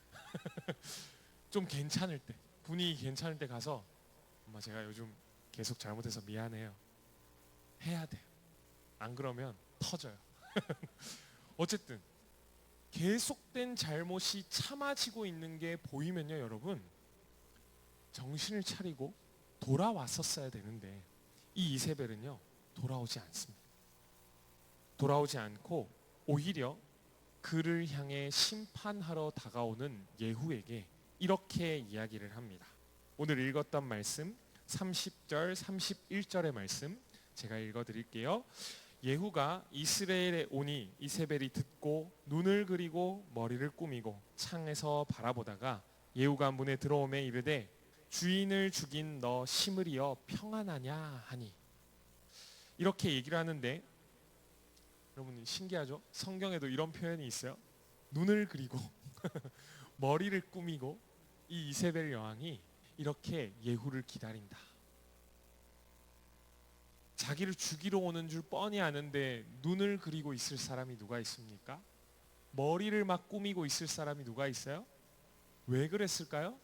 좀 괜찮을 때, 분위기 괜찮을 때 가서 엄마 제가 요즘 계속 잘못해서 미안해요. 해야 돼요. 안 그러면 터져요. 어쨌든 계속된 잘못이 참아지고 있는 게 보이면요 여러분 정신을 차리고 돌아왔었어야 되는데 이 이세벨은요 돌아오지 않습니다. 돌아오지 않고 오히려 그를 향해 심판하러 다가오는 예후에게 이렇게 이야기를 합니다. 오늘 읽었던 말씀 30절 31절의 말씀 제가 읽어드릴게요. 예후가 이스라엘에 오니 이세벨이 듣고 눈을 그리고 머리를 꾸미고 창에서 바라보다가 예후가 문에 들어오매 이르되 주인을 죽인 너 시므리여 평안하냐 하니. 이렇게 얘기를 하는데 여러분 신기하죠? 성경에도 이런 표현이 있어요. 눈을 그리고 머리를 꾸미고 이 이세벨 여왕이 이렇게 예후를 기다린다. 자기를 죽이러 오는 줄 뻔히 아는데 눈을 그리고 있을 사람이 누가 있습니까? 머리를 막 꾸미고 있을 사람이 누가 있어요? 왜 그랬을까요?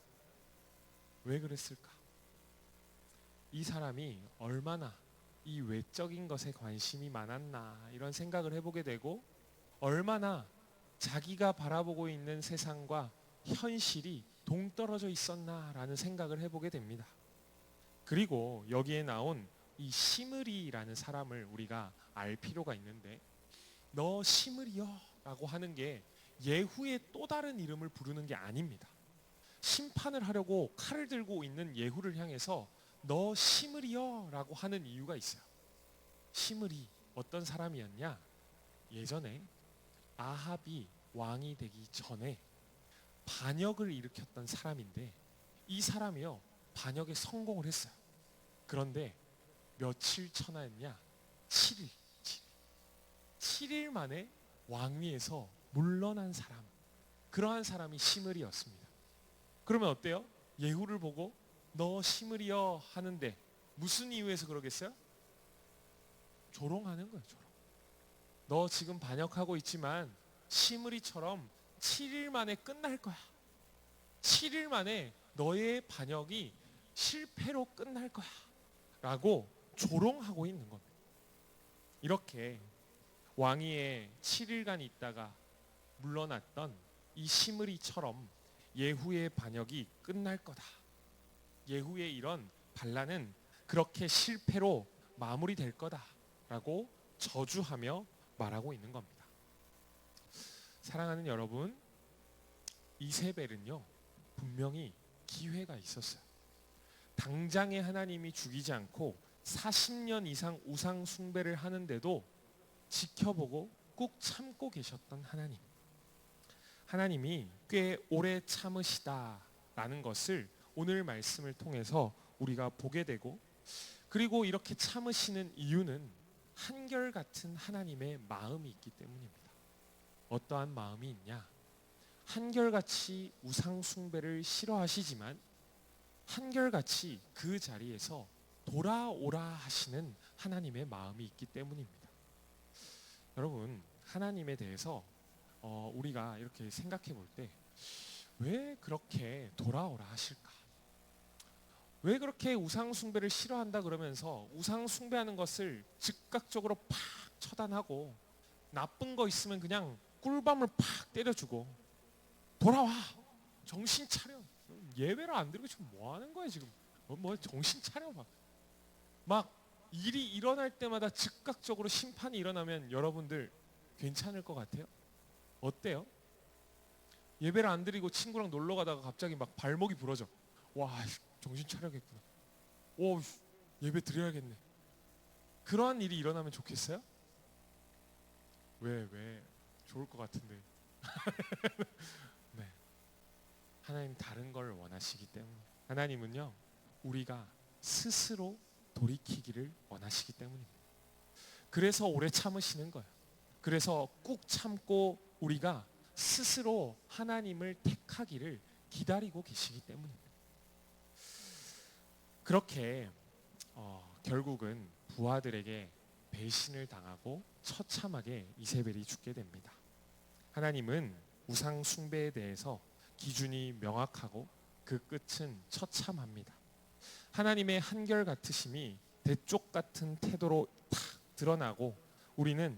왜 그랬을까? 이 사람이 얼마나 이 외적인 것에 관심이 많았나 이런 생각을 해보게 되고 얼마나 자기가 바라보고 있는 세상과 현실이 동떨어져 있었나라는 생각을 해보게 됩니다. 그리고 여기에 나온 이 시므리라는 사람을 우리가 알 필요가 있는데 너 시므리여 라고 하는 게 예후의 또 다른 이름을 부르는 게 아닙니다. 심판을 하려고 칼을 들고 있는 예후를 향해서 너 시므리여 라고 하는 이유가 있어요. 시므리 어떤 사람이었냐? 예전에 아합이 왕이 되기 전에 반역을 일으켰던 사람인데 이 사람이요 반역에 성공을 했어요. 그런데 며칠 천하였냐? 7일. 7일 만에 왕위에서 물러난 사람. 그러한 사람이 시므리였습니다. 그러면 어때요? 예후를 보고 너 시므리여 하는데 무슨 이유에서 그러겠어요? 조롱하는 거예요. 조롱. 너 지금 반역하고 있지만 시므리처럼 7일 만에 끝날 거야. 7일 만에 너의 반역이 실패로 끝날 거야. 라고 조롱하고 있는 겁니다. 이렇게 왕위에 7일간 있다가 물러났던 이 시므리처럼 예후의 반역이 끝날 거다. 예후의 이런 반란은 그렇게 실패로 마무리될 거다라고 저주하며 말하고 있는 겁니다. 사랑하는 여러분, 이세벨은요 분명히 기회가 있었어요. 당장에 하나님이 죽이지 않고 40년 이상 우상 숭배를 하는데도 지켜보고 꾹 참고 계셨던 하나님. 하나님이 꽤 오래 참으시다라는 것을 오늘 말씀을 통해서 우리가 보게 되고 그리고 이렇게 참으시는 이유는 한결같은 하나님의 마음이 있기 때문입니다. 어떠한 마음이 있냐? 한결같이 우상 숭배를 싫어하시지만 한결같이 그 자리에서 돌아오라 하시는 하나님의 마음이 있기 때문입니다. 여러분, 하나님에 대해서 우리가 이렇게 생각해 볼 때 왜 그렇게 돌아오라 하실까? 왜 그렇게 우상 숭배를 싫어한다 그러면서 우상 숭배하는 것을 즉각적으로 팍 처단하고 나쁜 거 있으면 그냥 꿀밤을 팍 때려주고 돌아와 정신 차려 예배를 안 드리고 지금 뭐 하는 거야 지금 뭐 정신 차려 막 일이 일어날 때마다 즉각적으로 심판이 일어나면 여러분들 괜찮을 것 같아요? 어때요? 예배를 안 드리고 친구랑 놀러 가다가 갑자기 막 발목이 부러져. 와 정신 차려야겠구나. 오 예배 드려야겠네. 그러한 일이 일어나면 좋겠어요? 왜 좋을 것 같은데 네. 하나님 다른 걸 원하시기 때문에 하나님은요 우리가 스스로 돌이키기를 원하시기 때문입니다. 그래서 오래 참으시는 거예요. 그래서 꾹 참고 우리가 스스로 하나님을 택하기를 기다리고 계시기 때문입니다. 그렇게 결국은 부하들에게 배신을 당하고 처참하게 이세벨이 죽게 됩니다. 하나님은 우상 숭배에 대해서 기준이 명확하고 그 끝은 처참합니다. 하나님의 한결 같으심이 대쪽 같은 태도로 탁 드러나고 우리는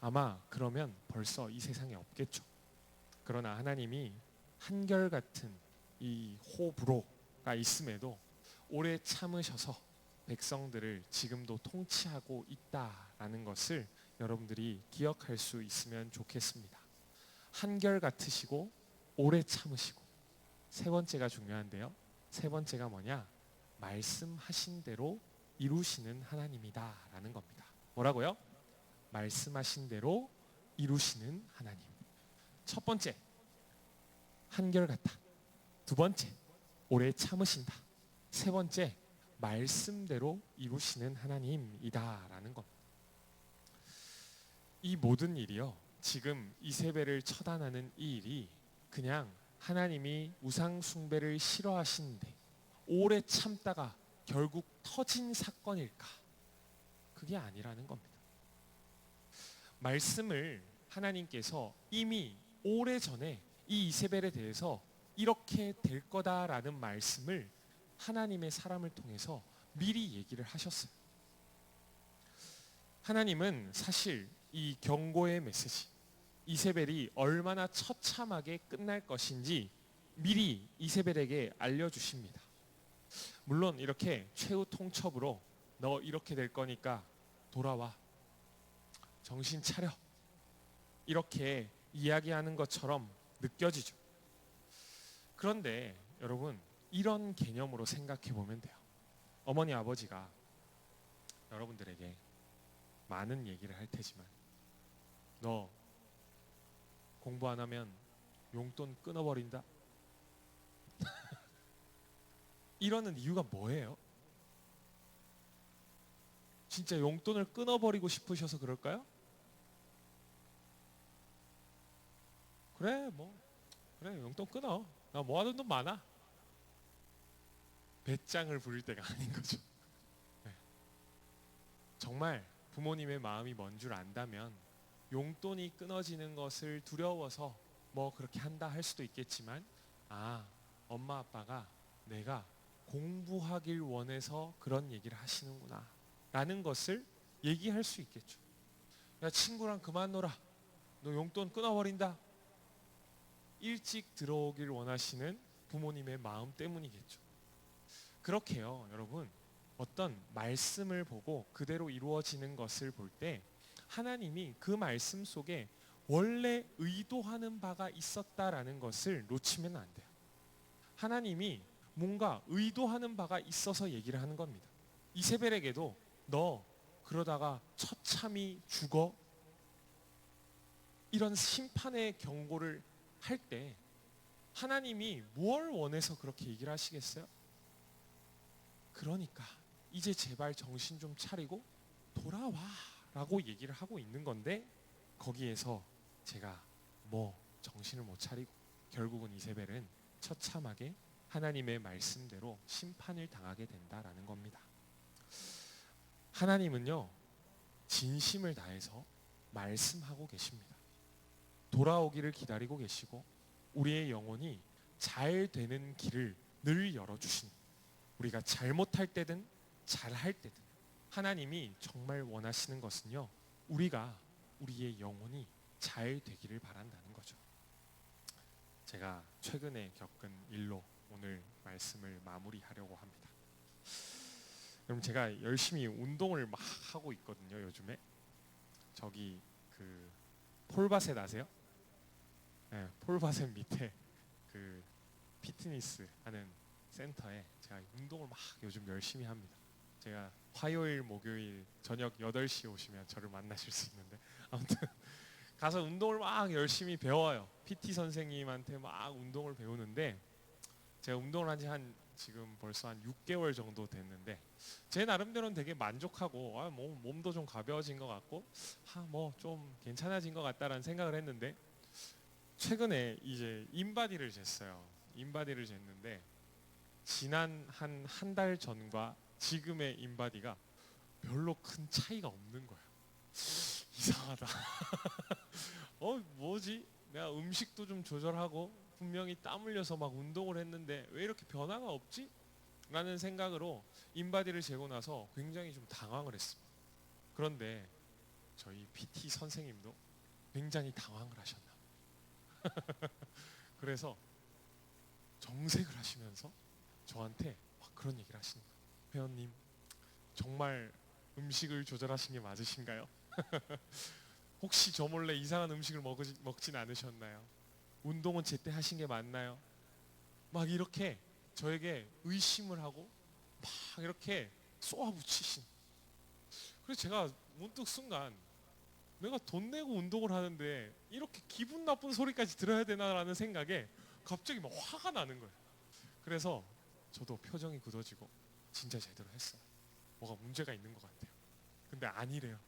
아마 그러면 벌써 이 세상에 없겠죠. 그러나 하나님이 한결 같은 이 호불호가 있음에도 오래 참으셔서 백성들을 지금도 통치하고 있다라는 것을 여러분들이 기억할 수 있으면 좋겠습니다. 한결 같으시고 오래 참으시고 세 번째가 중요한데요. 세 번째가 뭐냐? 말씀하신 대로 이루시는 하나님이다라는 겁니다. 뭐라고요? 말씀하신 대로 이루시는 하나님. 첫 번째, 한결같다. 두 번째, 오래 참으신다. 세 번째, 말씀대로 이루시는 하나님이다라는 겁니다. 이 모든 일이요, 지금 이세벨을 처단하는 이 일이 그냥 하나님이 우상 숭배를 싫어하시는데 오래 참다가 결국 터진 사건일까? 그게 아니라는 겁니다. 말씀을 하나님께서 이미 오래전에 이 이세벨에 대해서 이렇게 될 거다라는 말씀을 하나님의 사람을 통해서 미리 얘기를 하셨어요. 하나님은 사실 이 경고의 메시지, 이세벨이 얼마나 처참하게 끝날 것인지 미리 이세벨에게 알려주십니다. 물론 이렇게 최후 통첩으로 너 이렇게 될 거니까 돌아와, 정신 차려, 이렇게 이야기하는 것처럼 느껴지죠. 그런데 여러분, 이런 개념으로 생각해 보면 돼요. 어머니 아버지가 여러분들에게 많은 얘기를 할 테지만 너 공부 안 하면 용돈 끊어버린다. 이러는 이유가 뭐예요? 진짜 용돈을 끊어버리고 싶으셔서 그럴까요? 그래 용돈 끊어, 나 모아둔 돈 많아. 배짱을 부릴 때가 아닌 거죠. 네. 정말 부모님의 마음이 뭔 줄 안다면 용돈이 끊어지는 것을 두려워서 뭐 그렇게 한다 할 수도 있겠지만, 엄마 아빠가 내가 공부하길 원해서 그런 얘기를 하시는구나 라는 것을 얘기할 수 있겠죠. 야, 친구랑 그만 놀아, 너 용돈 끊어버린다. 일찍 들어오길 원하시는 부모님의 마음 때문이겠죠. 그렇게요, 여러분, 어떤 말씀을 보고 그대로 이루어지는 것을 볼 때 하나님이 그 말씀 속에 원래 의도하는 바가 있었다라는 것을 놓치면 안 돼요. 하나님이 뭔가 의도하는 바가 있어서 얘기를 하는 겁니다. 이세벨에게도 너 그러다가 처참히 죽어, 이런 심판의 경고를 할 때 하나님이 뭘 원해서 그렇게 얘기를 하시겠어요? 그러니까 이제 제발 정신 좀 차리고 돌아와 라고 얘기를 하고 있는 건데, 거기에서 제가 정신을 못 차리고 결국은 이세벨은 처참하게 하나님의 말씀대로 심판을 당하게 된다라는 겁니다. 하나님은요, 진심을 다해서 말씀하고 계십니다. 돌아오기를 기다리고 계시고 우리의 영혼이 잘 되는 길을 늘 열어주신, 우리가 잘못할 때든 잘할 때든 하나님이 정말 원하시는 것은요, 우리의 영혼이 잘 되기를 바란다는 거죠. 제가 최근에 겪은 일로 오늘 말씀을 마무리하려고 합니다. 그럼 제가 열심히 운동을 막 하고 있거든요. 요즘에 저기 그 폴바셋 아세요? 네, 폴바셋 밑에 그 피트니스 하는 센터에 제가 운동을 막 요즘 열심히 합니다. 제가 화요일 목요일 저녁 8시에 오시면 저를 만나실 수 있는데, 아무튼 가서 운동을 막 열심히 배워요. PT 선생님한테 막 운동을 배우는데 제가 운동을 한 지 지금 벌써 한 6개월 정도 됐는데 제 나름대로는 되게 만족하고 뭐 몸도 좀 가벼워진 것 같고 뭐 좀 괜찮아진 것 같다라는 생각을 했는데 최근에 이제 인바디를 쟀어요. 인바디를 쟀는데 지난 한 달 전과 지금의 인바디가 별로 큰 차이가 없는 거예요. 이상하다. 뭐지? 내가 음식도 좀 조절하고 분명히 땀 흘려서 막 운동을 했는데 왜 이렇게 변화가 없지? 라는 생각으로 인바디를 재고 나서 굉장히 좀 당황을 했습니다. 그런데 저희 PT 선생님도 굉장히 당황을 하셨나 봐요. 그래서 정색을 하시면서 저한테 막 그런 얘기를 하시는 거예요. 회원님, 정말 음식을 조절하신 게 맞으신가요? 혹시 저 몰래 이상한 음식을 먹진 않으셨나요? 운동은 제때 하신 게 맞나요? 막 이렇게 저에게 의심을 하고 막 이렇게 쏘아붙이신. 그래서 제가 문득 순간 내가 돈 내고 운동을 하는데 이렇게 기분 나쁜 소리까지 들어야 되나라는 생각에 갑자기 막 화가 나는 거예요. 그래서 저도 표정이 굳어지고 진짜 제대로 했어요. 뭐가 문제가 있는 것 같아요. 근데 아니래요.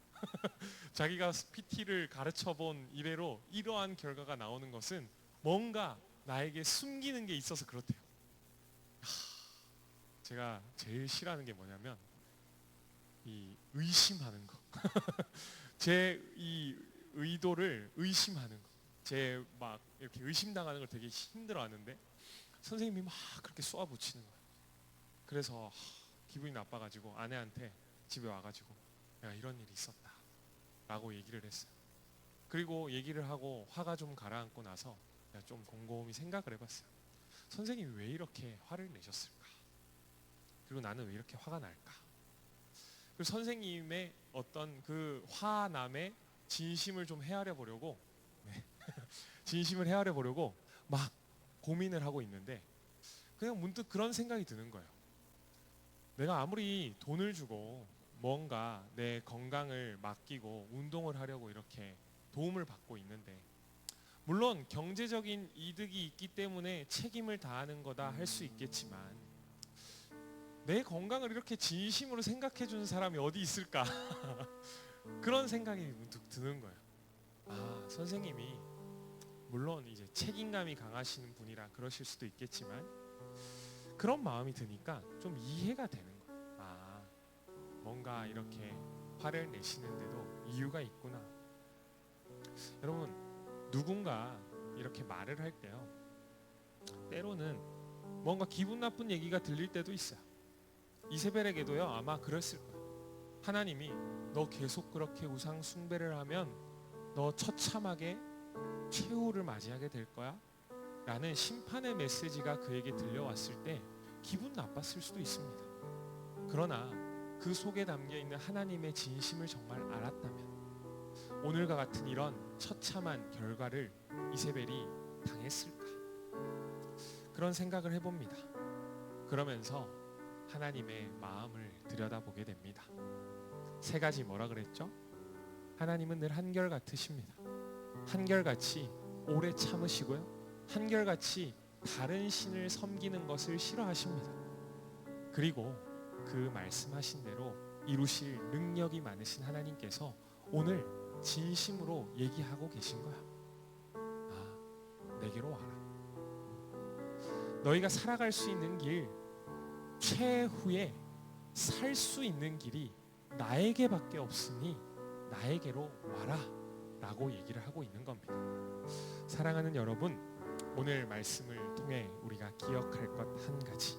자기가 PT를 가르쳐 본 이래로 이러한 결과가 나오는 것은 뭔가 나에게 숨기는 게 있어서 그렇대요. 제가 제일 싫어하는 게 뭐냐면 이 의심하는 거. 제 이 의도를 의심하는 거. 제 막 이렇게 의심당하는 걸 되게 힘들어하는데 선생님이 막 그렇게 쏘아붙이는 거예요. 그래서 기분이 나빠가지고 아내한테 집에 와가지고 야, 이런 일이 있었다 라고 얘기를 했어요. 그리고 얘기를 하고 화가 좀 가라앉고 나서 좀 곰곰이 생각을 해봤어요. 선생님이 왜 이렇게 화를 내셨을까? 그리고 나는 왜 이렇게 화가 날까? 그리고 선생님의 어떤 그 화남의 진심을 좀 헤아려 보려고 진심을 헤아려 보려고 막 고민을 하고 있는데 그냥 문득 그런 생각이 드는 거예요. 내가 아무리 돈을 주고 뭔가 내 건강을 맡기고 운동을 하려고 이렇게 도움을 받고 있는데 물론 경제적인 이득이 있기 때문에 책임을 다하는 거다 할 수 있겠지만 내 건강을 이렇게 진심으로 생각해 주는 사람이 어디 있을까? 그런 생각이 문득 드는 거예요. 선생님이 물론 이제 책임감이 강하시는 분이라 그러실 수도 있겠지만 그런 마음이 드니까 좀 이해가 되는 거예요. 뭔가 이렇게 화를 내시는데도 이유가 있구나. 여러분, 누군가 이렇게 말을 할 때요, 때로는 뭔가 기분 나쁜 얘기가 들릴 때도 있어요. 이세벨에게도요 아마 그랬을 거예요. 하나님이 너 계속 그렇게 우상 숭배를 하면 너 처참하게 최후를 맞이하게 될 거야 라는 심판의 메시지가 그에게 들려왔을 때 기분 나빴을 수도 있습니다. 그러나 그 속에 담겨있는 하나님의 진심을 정말 알았다면 오늘과 같은 이런 처참한 결과를 이세벨이 당했을까? 그런 생각을 해봅니다. 그러면서 하나님의 마음을 들여다보게 됩니다. 세 가지 뭐라 그랬죠? 하나님은 늘 한결같으십니다. 한결같이 오래 참으시고요. 한결같이 다른 신을 섬기는 것을 싫어하십니다. 그리고 그 말씀하신 대로 이루실 능력이 많으신 하나님께서 오늘 진심으로 얘기하고 계신 거야. 내게로 와라. 너희가 살아갈 수 있는 길, 최후에 살 수 있는 길이 나에게밖에 없으니 나에게로 와라 라고 얘기를 하고 있는 겁니다. 사랑하는 여러분, 오늘 말씀을 통해 우리가 기억할 것 한 가지,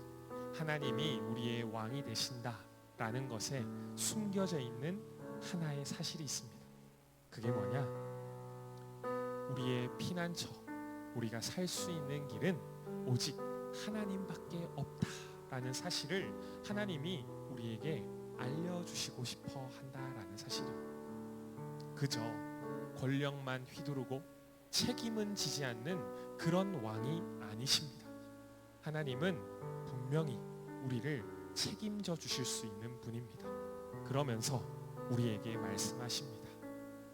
하나님이 우리의 왕이 되신다라는 것에 숨겨져 있는 하나의 사실이 있습니다. 그게 뭐냐? 우리의 피난처, 우리가 살 수 있는 길은 오직 하나님밖에 없다라는 사실을 하나님이 우리에게 알려주시고 싶어 한다라는 사실입니다. 그저 권력만 휘두르고 책임은 지지 않는 그런 왕이 아니십니다. 하나님은 분명히 우리를 책임져 주실 수 있는 분입니다. 그러면서 우리에게 말씀하십니다.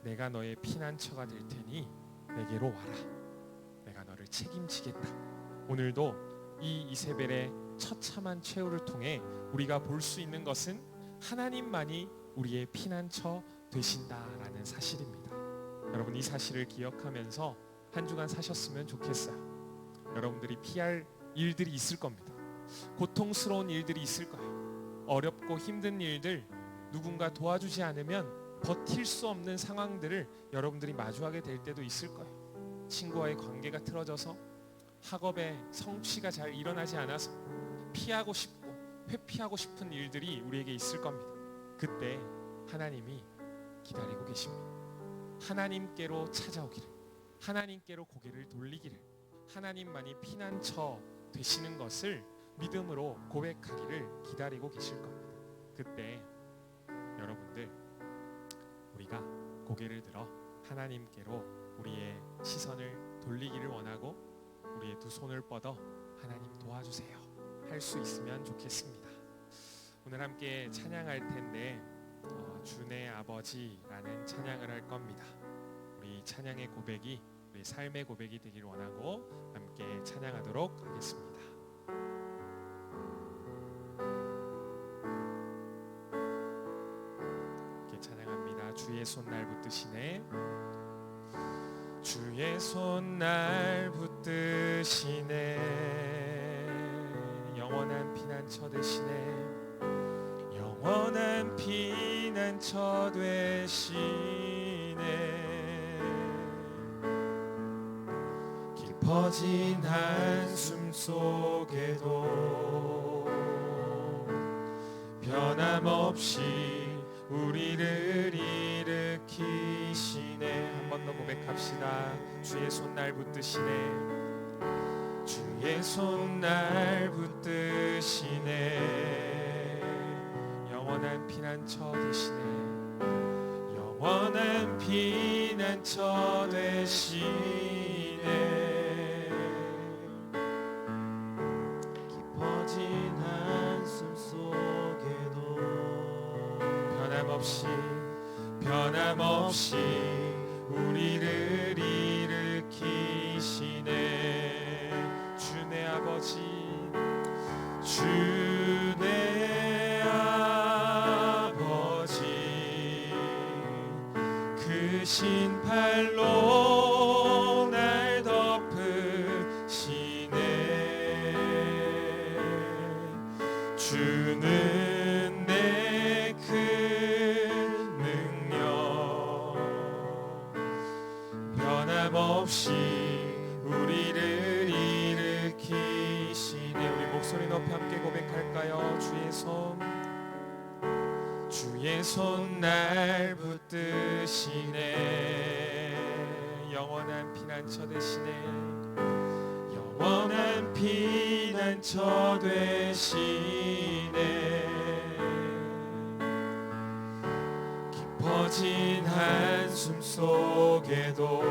내가 너의 피난처가 될 테니 내게로 와라. 내가 너를 책임지겠다. 오늘도 이 이세벨의 처참한 최후를 통해 우리가 볼 수 있는 것은 하나님만이 우리의 피난처 되신다라는 사실입니다. 여러분, 이 사실을 기억하면서 한 주간 사셨으면 좋겠어요. 여러분들이 피할 일들이 있을 겁니다. 고통스러운 일들이 있을 거예요. 어렵고 힘든 일들, 누군가 도와주지 않으면 버틸 수 없는 상황들을 여러분들이 마주하게 될 때도 있을 거예요. 친구와의 관계가 틀어져서 학업에 성취가 잘 일어나지 않아서 피하고 싶고 회피하고 싶은 일들이 우리에게 있을 겁니다. 그때 하나님이 기다리고 계십니다. 하나님께로 찾아오기를, 하나님께로 고개를 돌리기를, 하나님만이 피난처 되시는 것을 믿음으로 고백하기를 기다리고 계실 겁니다. 그때 여러분들, 우리가 고개를 들어 하나님께로 우리의 시선을 돌리기를 원하고 우리의 두 손을 뻗어 하나님 도와주세요 할 수 있으면 좋겠습니다. 오늘 함께 찬양할 텐데 주내 아버지라는 찬양을 할 겁니다. 우리 찬양의 고백이 우리 삶의 고백이 되기를 원하고 함께 찬양하도록 하겠습니다. 함께 찬양합니다. 주의 손 날 붙드시네. 주의 손 날 붙드시네. 영원한 피난처 되시네. 영원한 피난처 되시네. 깊어진 한숨 속에도 변함없이 우리를 일으키시네. 한 번 더 고백합시다. 주의 손 날 붙드시네. 주의 손 날 붙드시네. 영원한 피난처 되시네. 영원한 피난처 되시네. 깊어진 한숨 속에도 변함없이 우리를 일으키시네. 주내 아버지, 주내 아버지, 크신 팔로 날 덮으시네. 주는 내 큰 능력, 변함없이 우리를 일으키시네. 우리 목소리 높이 함께 고백할까요? 주의 손 날 붙드시네. 영원한 피난처 되시네. 영원한 피난처 되시네. 깊어진 한숨 속에도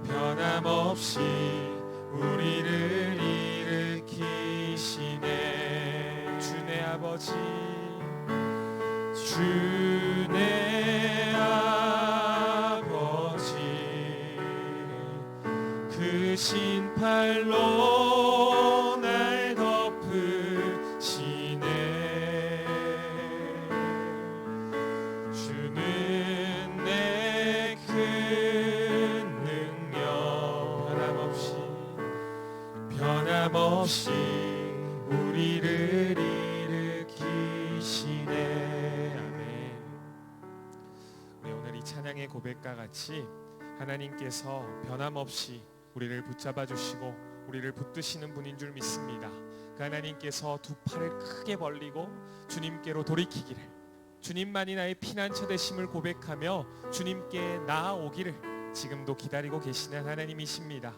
변함없이 우리를 일으키시네. 주내 아버지, 주내 아버지, 크신 팔로 날 덮으시네. 주는 내 큰 능력, 변함없이 우리를 일으키시네. 아멘. 우리 오늘 이 찬양의 고백과 같이 하나님께서 변함없이 우리를 붙잡아 주시고 우리를 붙드시는 분인 줄 믿습니다. 그 하나님께서 두 팔을 크게 벌리고 주님께로 돌이키기를, 주님만이 나의 피난처 되심을 고백하며 주님께 나아오기를 지금도 기다리고 계시는 하나님이십니다.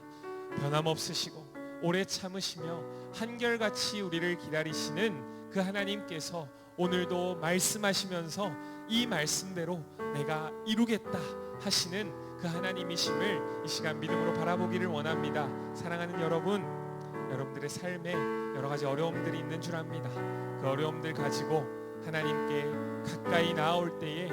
변함없으시고 오래 참으시며 한결같이 우리를 기다리시는 그 하나님께서 오늘도 말씀하시면서 이 말씀대로 내가 이루겠다 하시는 그 하나님이심을 이 시간 믿음으로 바라보기를 원합니다. 사랑하는 여러분, 여러분들의 삶에 여러 가지 어려움들이 있는 줄 압니다. 그 어려움들 가지고 하나님께 가까이 나아올 때에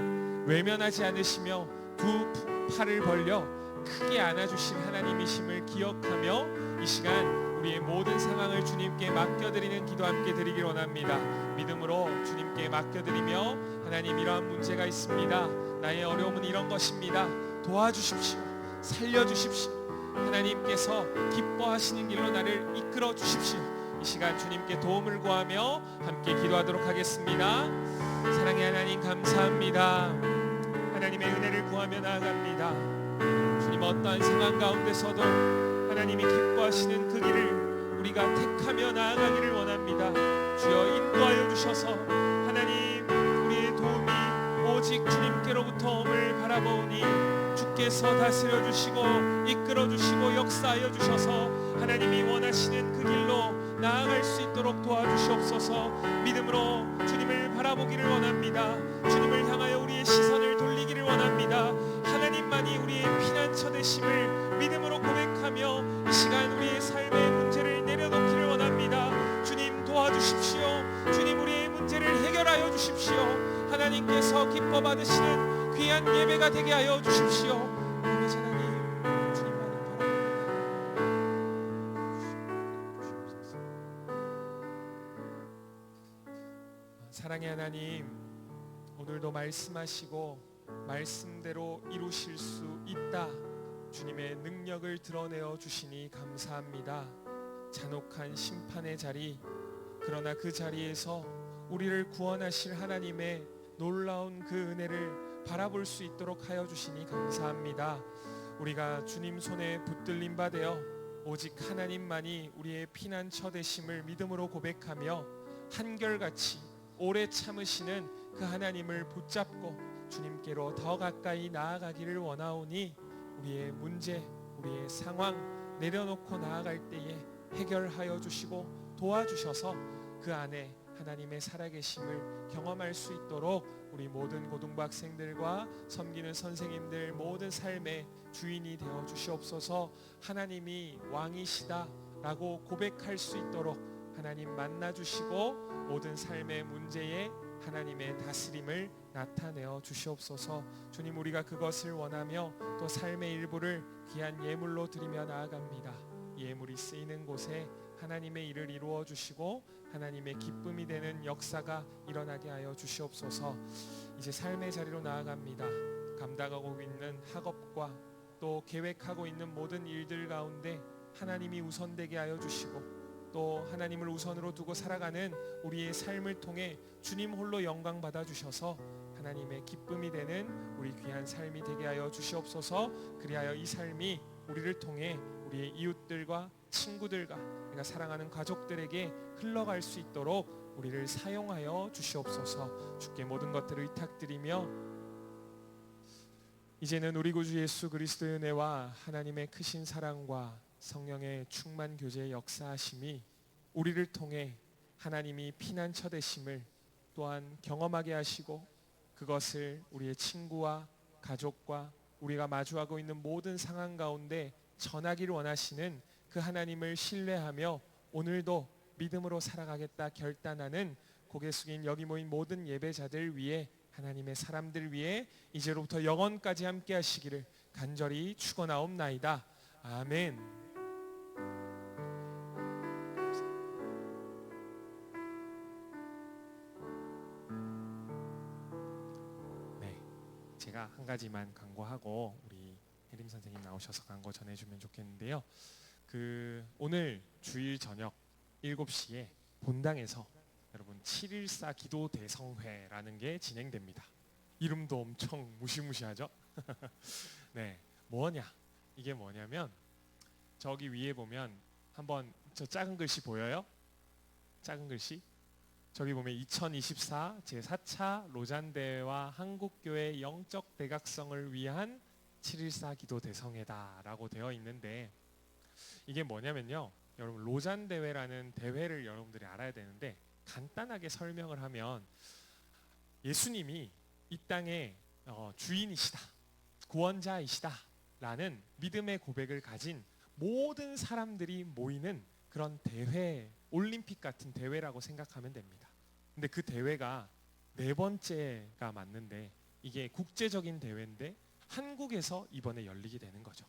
외면하지 않으시며 두 팔을 벌려 크게 안아주신 하나님이심을 기억하며 이 시간 우리의 모든 상황을 주님께 맡겨드리는 기도 함께 드리길 원합니다. 믿음으로 주님께 맡겨드리며 하나님, 이러한 문제가 있습니다. 나의 어려움은 이런 것입니다. 도와주십시오. 살려주십시오. 하나님께서 기뻐하시는 길로 나를 이끌어 주십시오. 이 시간 주님께 도움을 구하며 함께 기도하도록 하겠습니다. 사랑의 하나님, 감사합니다. 하나님의 은혜를 구하며 나아갑니다. 주님, 어떠한 상황 가운데서도 하나님이 기뻐하시는 그 길을 우리가 택하며 나아가기를 원합니다. 주여 인도하여 주셔서 하나님, 우리의 도움이 오직 주님께로부터 옴을 바라보니 주께서 다스려 주시고 이끌어 주시고 역사하여 주셔서 하나님이 원하시는 그 길로 나아갈 수 있도록 도와주시옵소서. 믿음으로 주님을 바라보기를 원합니다. 주님을 향하여 우리의 시선을 돌리기를 원합니다. 하나님만이 우리의 피난처 되심을 믿음으로 고백하며 이 시간 우리의 삶의 문제를 내려놓기를 원합니다. 주님, 도와주십시오. 주님, 우리의 문제를 해결하여 주십시오. 하나님께서 기뻐 받으시는 귀한 예배가 되게 하여 주십시오. 아버지 하나님, 주님만을 바라봅니다. 사랑의 하나님, 오늘도 말씀하시고 말씀대로 이루실 수 있다, 주님의 능력을 드러내어 주시니 감사합니다. 잔혹한 심판의 자리, 그러나 그 자리에서 우리를 구원하실 하나님의 놀라운 그 은혜를 바라볼 수 있도록 하여 주시니 감사합니다. 우리가 주님 손에 붙들림 바 되어 오직 하나님만이 우리의 피난처 되심을 믿음으로 고백하며 한결같이 오래 참으시는 그 하나님을 붙잡고 주님께로 더 가까이 나아가기를 원하오니 우리의 문제, 우리의 상황 내려놓고 나아갈 때에 해결하여 주시고 도와주셔서 그 안에 하나님의 살아계심을 경험할 수 있도록 우리 모든 고등부 학생들과 섬기는 선생님들 모든 삶의 주인이 되어 주시옵소서. 하나님이 왕이시다라고 고백할 수 있도록 하나님 만나 주시고 모든 삶의 문제에 하나님의 다스림을 나타내어 주시옵소서. 주님, 우리가 그것을 원하며 또 삶의 일부를 귀한 예물로 드리며 나아갑니다. 예물이 쓰이는 곳에 하나님의 일을 이루어 주시고 하나님의 기쁨이 되는 역사가 일어나게 하여 주시옵소서. 이제 삶의 자리로 나아갑니다. 감당하고 있는 학업과 또 계획하고 있는 모든 일들 가운데 하나님이 우선되게 하여 주시고 또 하나님을 우선으로 두고 살아가는 우리의 삶을 통해 주님 홀로 영광 받아 주셔서 하나님의 기쁨이 되는 우리 귀한 삶이 되게 하여 주시옵소서. 그리하여 이 삶이 우리를 통해 우리의 이웃들과 친구들과 내가 사랑하는 가족들에게 흘러갈 수 있도록 우리를 사용하여 주시옵소서. 주께 모든 것들을 의탁드리며 이제는 우리 구주 예수 그리스도의 은혜와 하나님의 크신 사랑과 성령의 충만 교제의 역사하심이 우리를 통해 하나님이 피난처 되심을 또한 경험하게 하시고 그것을 우리의 친구와 가족과 우리가 마주하고 있는 모든 상황 가운데 전하기를 원하시는 그 하나님을 신뢰하며 오늘도 믿음으로 살아가겠다 결단하는 고개 숙인 여기 모인 모든 예배자들 위해 하나님의 사람들 위해 이제로부터 영원까지 함께 하시기를 간절히 축원하옵나이다. 아멘. 제가 한 가지만 광고하고 우리 혜림 선생님 나오셔서 광고 전해주면 좋겠는데요. 오늘 주일 저녁 7시에 본당에서 여러분 714 기도 대성회라는 게 진행됩니다. 이름도 엄청 무시무시하죠? 네, 이게 뭐냐면 저기 위에 보면 한번 저 작은 글씨 보여요? 작은 글씨? 저기 보면 2024 제4차 로잔대회와 한국교회 영적 대각성을 위한 714 기도 대성회다라고 되어 있는데 이게 뭐냐면요. 여러분 로잔대회라는 대회를 여러분들이 알아야 되는데 간단하게 설명을 하면 예수님이 이 땅의 주인이시다, 구원자이시다 라는 믿음의 고백을 가진 모든 사람들이 모이는 그런 대회, 올림픽 같은 대회라고 생각하면 됩니다. 근데 그 대회가 4번째가 맞는데 이게 국제적인 대회인데 한국에서 이번에 열리게 되는 거죠.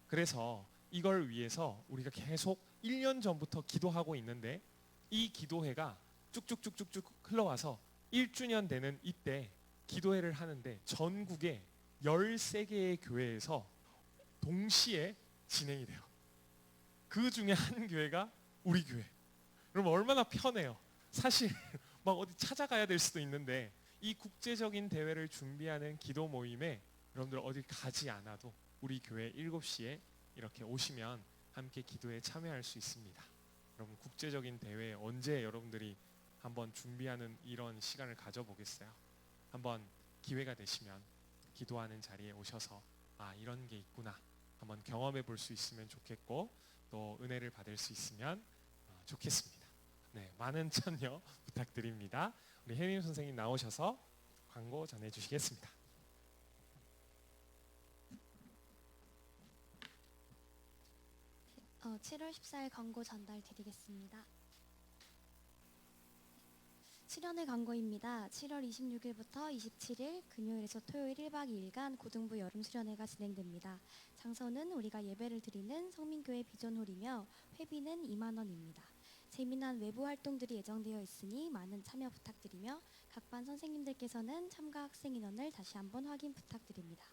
그래서 이걸 위해서 우리가 계속 1년 전부터 기도하고 있는데 이 기도회가 쭉쭉쭉쭉쭉 흘러와서 1주년 되는 이때 기도회를 하는데 전국에 13개의 교회에서 동시에 진행이 돼요. 그 중에 한 교회가 우리 교회. 그럼 얼마나 편해요. 사실 막 어디 찾아가야 될 수도 있는데 이 국제적인 대회를 준비하는 기도 모임에 여러분들 어디 가지 않아도 우리 교회 7시에 이렇게 오시면 함께 기도에 참여할 수 있습니다. 여러분 국제적인 대회 언제 여러분들이 한번 준비하는 이런 시간을 가져보겠어요? 한번 기회가 되시면 기도하는 자리에 오셔서 아 이런 게 있구나 한번 경험해 볼 수 있으면 좋겠고 또 은혜를 받을 수 있으면 좋겠습니다. 네, 많은 참여 부탁드립니다. 우리 혜림 선생님 나오셔서 광고 전해 주시겠습니다. 어, 7월 14일 광고 전달 드리겠습니다. 수련회 광고입니다. 7월 26일부터 27일 금요일에서 토요일 1박 2일간 고등부 여름 수련회가 진행됩니다. 장소는 우리가 예배를 드리는 성민교회 비전홀이며 회비는 2만 원입니다. 재미난 외부 활동들이 예정되어 있으니 많은 참여 부탁드리며 각 반 선생님들께서는 참가 학생 인원을 다시 한번 확인 부탁드립니다.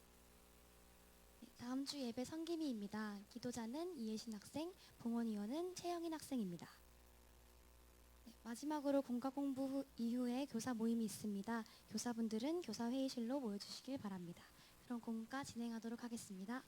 네, 다음 주 예배 성김이입니다. 기도자는 이예신 학생, 봉헌위원은 최영인 학생입니다. 네, 마지막으로 공과 공부 이후에 교사 모임이 있습니다. 교사분들은 교사 회의실로 모여주시길 바랍니다. 그럼 공과 진행하도록 하겠습니다.